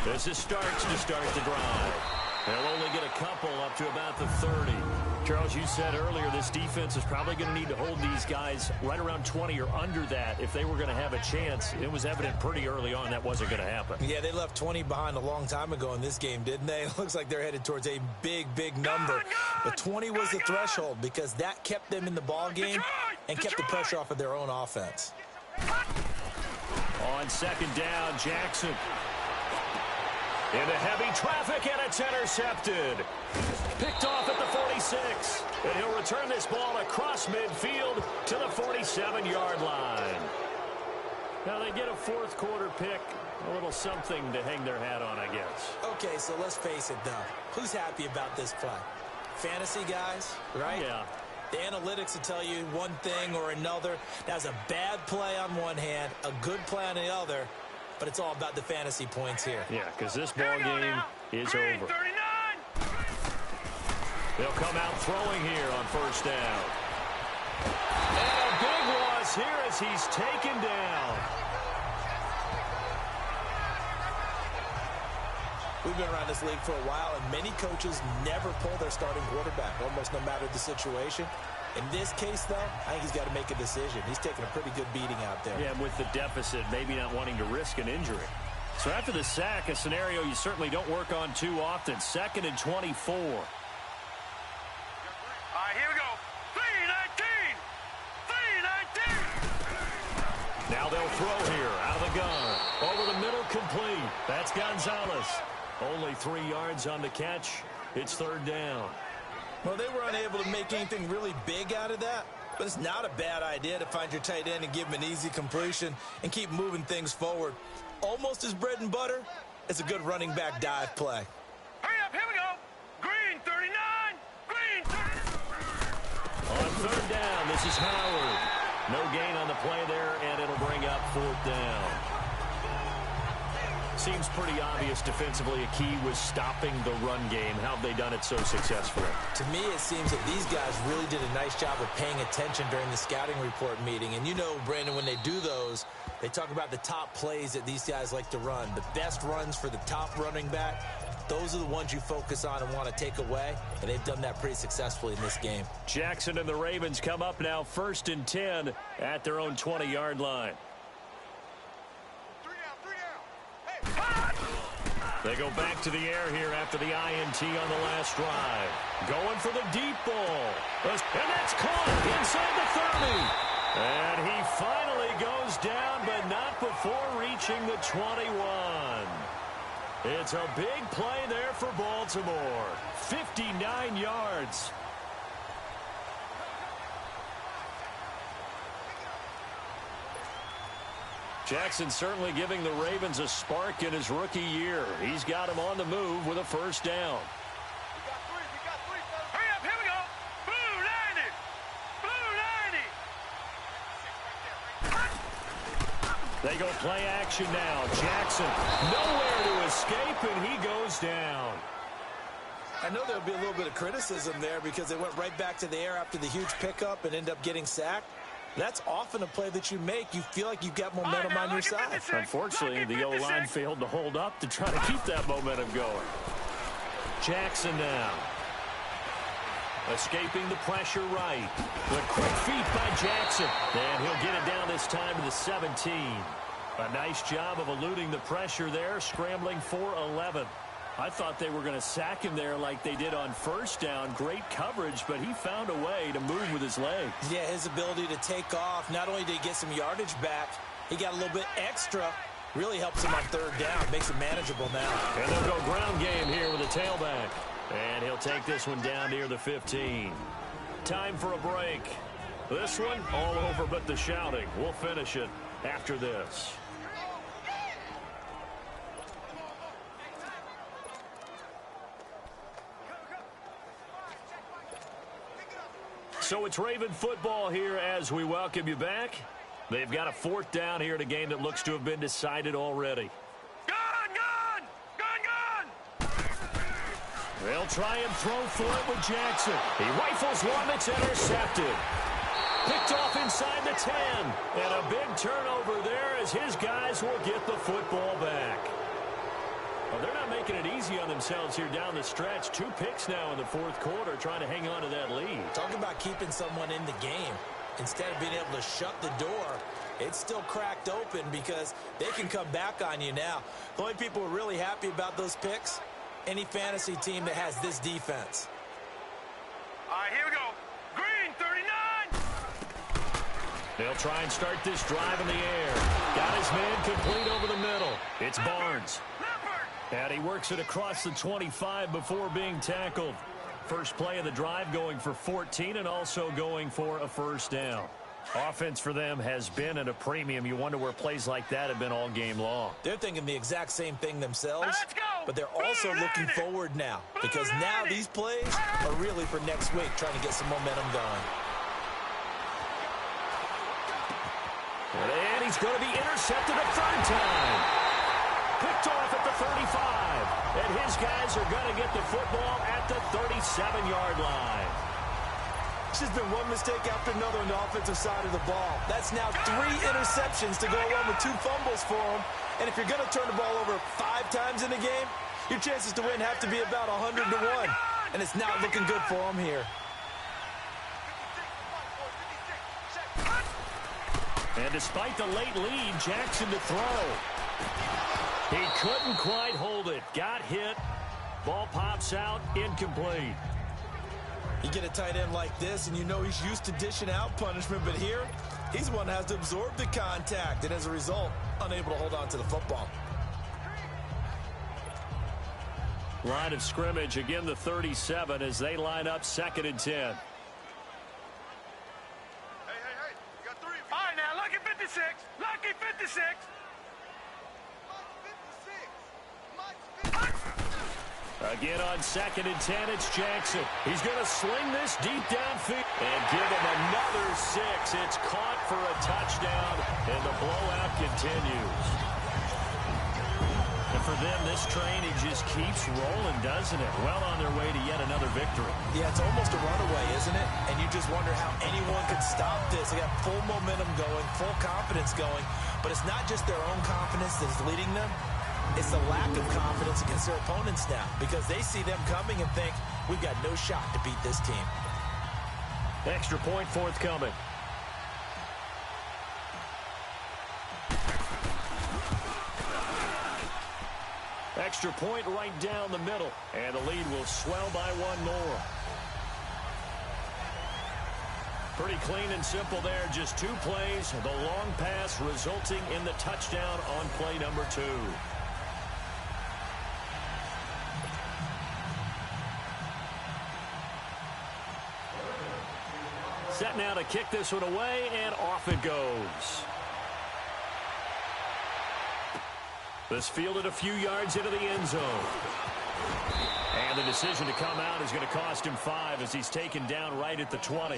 This is Starks to start the drive. They'll only get a couple up to about the 30. Charles, you said earlier this defense is probably going to need to hold these guys right around 20 or under that if they were going to have a chance. It was evident pretty early on that wasn't going to happen. Yeah, they left 20 behind a long time ago in this game, didn't they? It looks like they're headed towards a big, big number. But 20 was the threshold because that kept them in the ball game and kept the pressure off of their own offense. On 2nd down, Jackson. Into heavy traffic, and it's intercepted. Picked off at the 46. And he'll return this ball across midfield to the 47-yard line. Now they get a 4th quarter pick. A little something to hang their hat on, I guess. Okay, so let's face it, though. Who's happy about this play? Fantasy guys, right? Yeah. The analytics will tell you one thing or another. That's a bad play on one hand, a good play on the other. But it's all about the fantasy points here. Yeah, because this ball game is over. They'll come out throwing here on 1st down. And a big loss here as he's taken down. We've been around this league for a while, and many coaches never pull their starting quarterback, almost no matter the situation. In this case, though, I think he's got to make a decision. He's taking a pretty good beating out there. Yeah, with the deficit, maybe not wanting to risk an injury. So after the sack, a scenario you certainly don't work on too often. 2nd and 24. All right, here we go. 3-19. 3-19. Now they'll throw here out of the gun. Over the middle, complete. That's Gonzalez. Only 3 yards on the catch. It's 3rd down. Well, they were unable to make anything really big out of that, but it's not a bad idea to find your tight end and give him an easy completion and keep moving things forward. Almost as bread and butter as a good running back dive play. Hurry up, here we go. Green 39. Green 39. On 3rd down, this is Howard. No gain on the play there, and it'll bring up 4th down. Seems pretty obvious defensively. A key was stopping the run game. How have they done it so successfully? To me, it seems that these guys really did a nice job of paying attention during the scouting report meeting. And you know, Brandon, when they do those, they talk about the top plays that these guys like to run. The best runs for the top running back, those are the ones you focus on and want to take away. And they've done that pretty successfully in this game. Jackson and the Ravens come up now 1st and 10 at their own 20-yard line. They go back to the air here after the INT on the last drive. Going for the deep ball. And that's caught inside the 30. And he finally goes down, but not before reaching the 21. It's a big play there for Baltimore. 59 yards. Jackson certainly giving the Ravens a spark in his rookie year. He's got him on the move with a first down. Hurry up, here we go. Blue 90. Blue 90. They go play action now. Jackson nowhere to escape, and he goes down. I know there'll be a little bit of criticism there because they went right back to the air after the huge pickup and end up getting sacked. That's often a play that you make. You feel like you've got momentum on your side. Unfortunately, the O-line failed to hold up to try to keep that momentum going. Jackson now. Escaping the pressure right. The quick feet by Jackson. And he'll get it down this time to the 17. A nice job of eluding the pressure there, scrambling for 11. I thought they were going to sack him there like they did on first down. Great coverage, but he found a way to move with his legs. Yeah, his ability to take off. Not only did he get some yardage back, he got a little bit extra. Really helps him on 3rd down. Makes it manageable now. And they'll go ground game here with a tailback. And he'll take this one down near the 15. Time for a break. This one all over but the shouting. We'll finish it after this. So it's Raven football here as we welcome you back. They've got a 4th down here in a game that looks to have been decided already. Gun! They'll try and throw for it with Jackson. He rifles one that's intercepted. Picked off inside the 10. And a big turnover there as his guys will get the football back. Well, they're not making it easy on themselves here down the stretch. 2 picks now in the 4th quarter trying to hang on to that lead. Talk about keeping someone in the game. Instead of being able to shut the door, it's still cracked open because they can come back on you now. The only people who are really happy about those picks, any fantasy team that has this defense. All right, here we go. Green 39. They'll try and start this drive in the air. Got his man complete over the middle. It's Barnes. And he works it across the 25 before being tackled. First play of the drive going for 14 and also going for a first down. Offense for them has been at a premium. You wonder where plays like that have been all game long. They're thinking the exact same thing themselves, Let's go. but they're also looking forward now because now these plays are really for next week, trying to get some momentum going. And he's going to be intercepted a 3rd time. Picked off at the 35. And his guys are going to get the football at the 37-yard line. It's just been one mistake after another on the offensive side of the ball. That's now 3 interceptions to go along with 2 fumbles for him. And if you're going to turn the ball over 5 times in a game, your chances to win have to be about 100 to 1. And it's not looking good for him here. And despite the late lead, Jackson to throw. He couldn't quite hold it. Got hit. Ball pops out. Incomplete. You get a tight end like this, and you know he's used to dishing out punishment. But here, he's the one that has to absorb the contact. And as a result, unable to hold on to the football. Line of scrimmage, again the 37 as they line up 2nd and 10. Hey, you got 3. All right, now, lucky 56. Lucky 56. Again on 2nd and 10, it's Jackson. He's going to sling this deep downfield and give him another 6. It's caught for a touchdown, and the blowout continues. And for them, this train, it just keeps rolling, doesn't it? Well on their way to yet another victory. Yeah, it's almost a runaway, isn't it? And you just wonder how anyone could stop this. They got full momentum going, full confidence going. But it's not just their own confidence that's leading them. It's the lack of confidence against their opponents now, because they see them coming and think, we've got no shot to beat this team. Extra point forthcoming. Extra point right down the middle, and the lead will swell by one more. Pretty clean and simple there, just 2 plays. The long pass resulting in the touchdown on play number 2. Set now to kick this one away, and off it goes. This fielded a few yards into the end zone. And the decision to come out is going to cost him 5 as he's taken down right at the 20.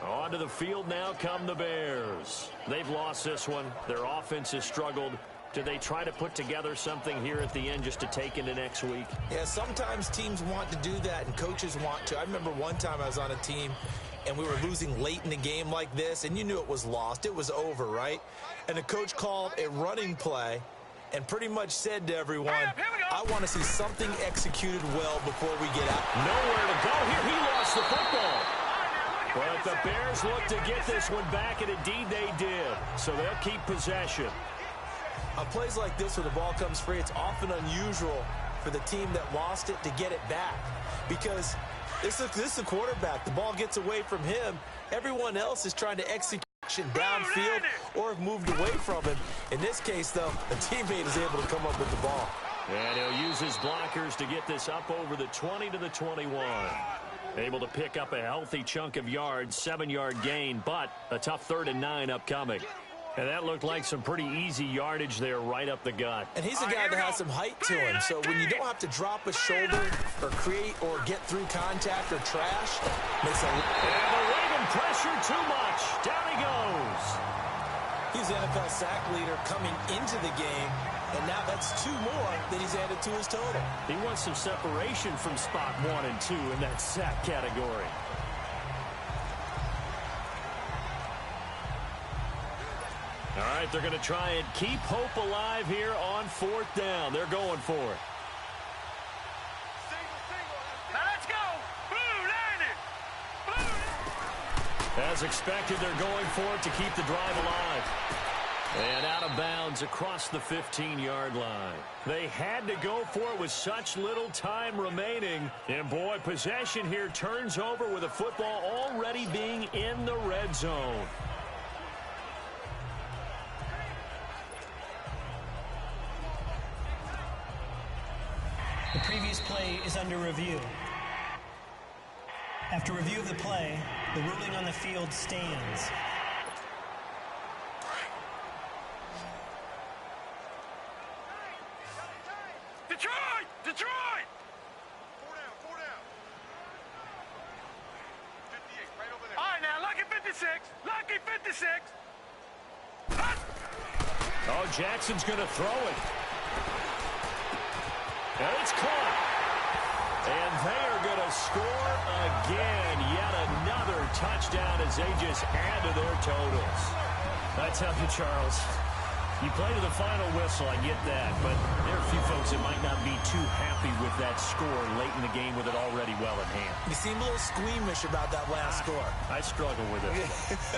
Onto the field now come the Bears. They've lost this one. Their offense has struggled. Do they try to put together something here at the end just to take into next week? Yeah, sometimes teams want to do that and coaches want to. I remember one time I was on a team and we were losing late in the game like this, and you knew it was lost. It was over, right? And the coach called a running play and pretty much said to everyone, I want to see something executed well before we get out. Nowhere to go here. He lost the football. But the Bears look to get this one back, and indeed they did. So they'll keep possession. On plays like this where the ball comes free, it's often unusual for the team that lost it to get it back, because this is a quarterback. The ball gets away from him. Everyone else is trying to execute downfield or have moved away from him. In this case, though, a teammate is able to come up with the ball. And he'll use his blockers to get this up over the 20 to the 21. Able to pick up a healthy chunk of yards, 7-yard gain, but a tough 3rd and 9 upcoming. And that looked like some pretty easy yardage there right up the gut. And he's a guy that has some height to him, so when you don't have to drop a shoulder or create or get through contact or trash, makes a... And the Raven pressure too much. Down he goes. He's the NFL sack leader coming into the game, and now that's 2 more that he's added to his total. He wants some separation from spot 1 and 2 in that sack category. All right, they're going to try and keep hope alive here on 4th down. They're going for it. Now let's go. Blue, landed. As expected, they're going for it to keep the drive alive. And out of bounds across the 15-yard line. They had to go for it with such little time remaining. And, boy, possession here turns over with a football already being in the red zone. The previous play is under review. After review of the play, the ruling on the field stands. Detroit! Detroit! 4 down. 58, right over there. All right, now, lucky 56. Lucky 56. Oh, Jackson's going to throw it. And it's caught. And they are going to score again. Yet another touchdown as they just add to their totals. I tell you, Charles, you play to the final whistle, I get that. But there are a few folks that might not be too happy with that score late in the game with it already well in hand. You seem a little squeamish about that last score. I struggle with it.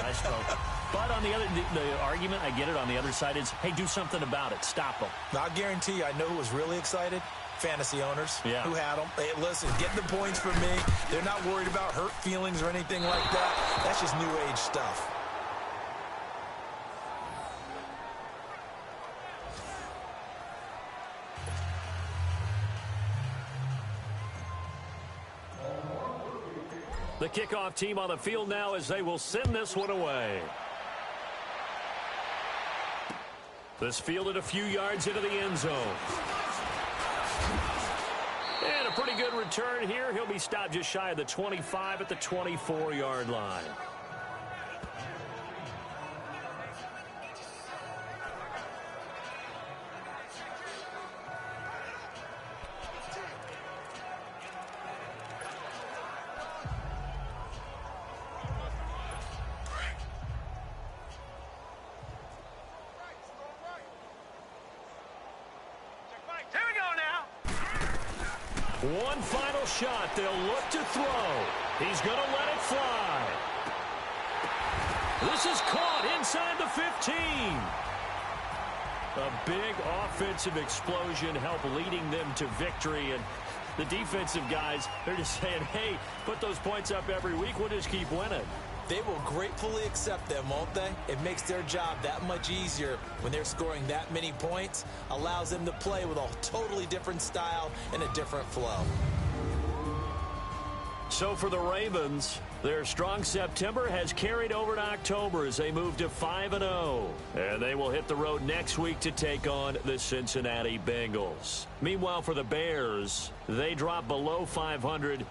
I struggle. But on the other, the argument, I get it, on the other side is, hey, do something about it. Stop them. I'll guarantee you, I know who was really excited. Fantasy owners who had them. Hey, listen, get the points for me. They're not worried about hurt feelings or anything like that. That's just new age stuff. The kickoff team on the field now as they will send this one away. This fielded a few yards into the end zone. And a pretty good return here. He'll be stopped just shy of the 25 at the 24-yard line. One final shot. They'll look to throw. He's going to let it fly. This is caught inside the 15. A big offensive explosion helped leading them to victory. And the defensive guys, they're just saying, hey, put those points up every week. We'll just keep winning. They will gratefully accept them, won't they? It makes their job that much easier when they're scoring that many points. Allows them to play with a totally different style and a different flow. So for the Ravens, their strong September has carried over to October as they move to 5-0. And they will hit the road next week to take on the Cincinnati Bengals. Meanwhile, for the Bears, they drop below 500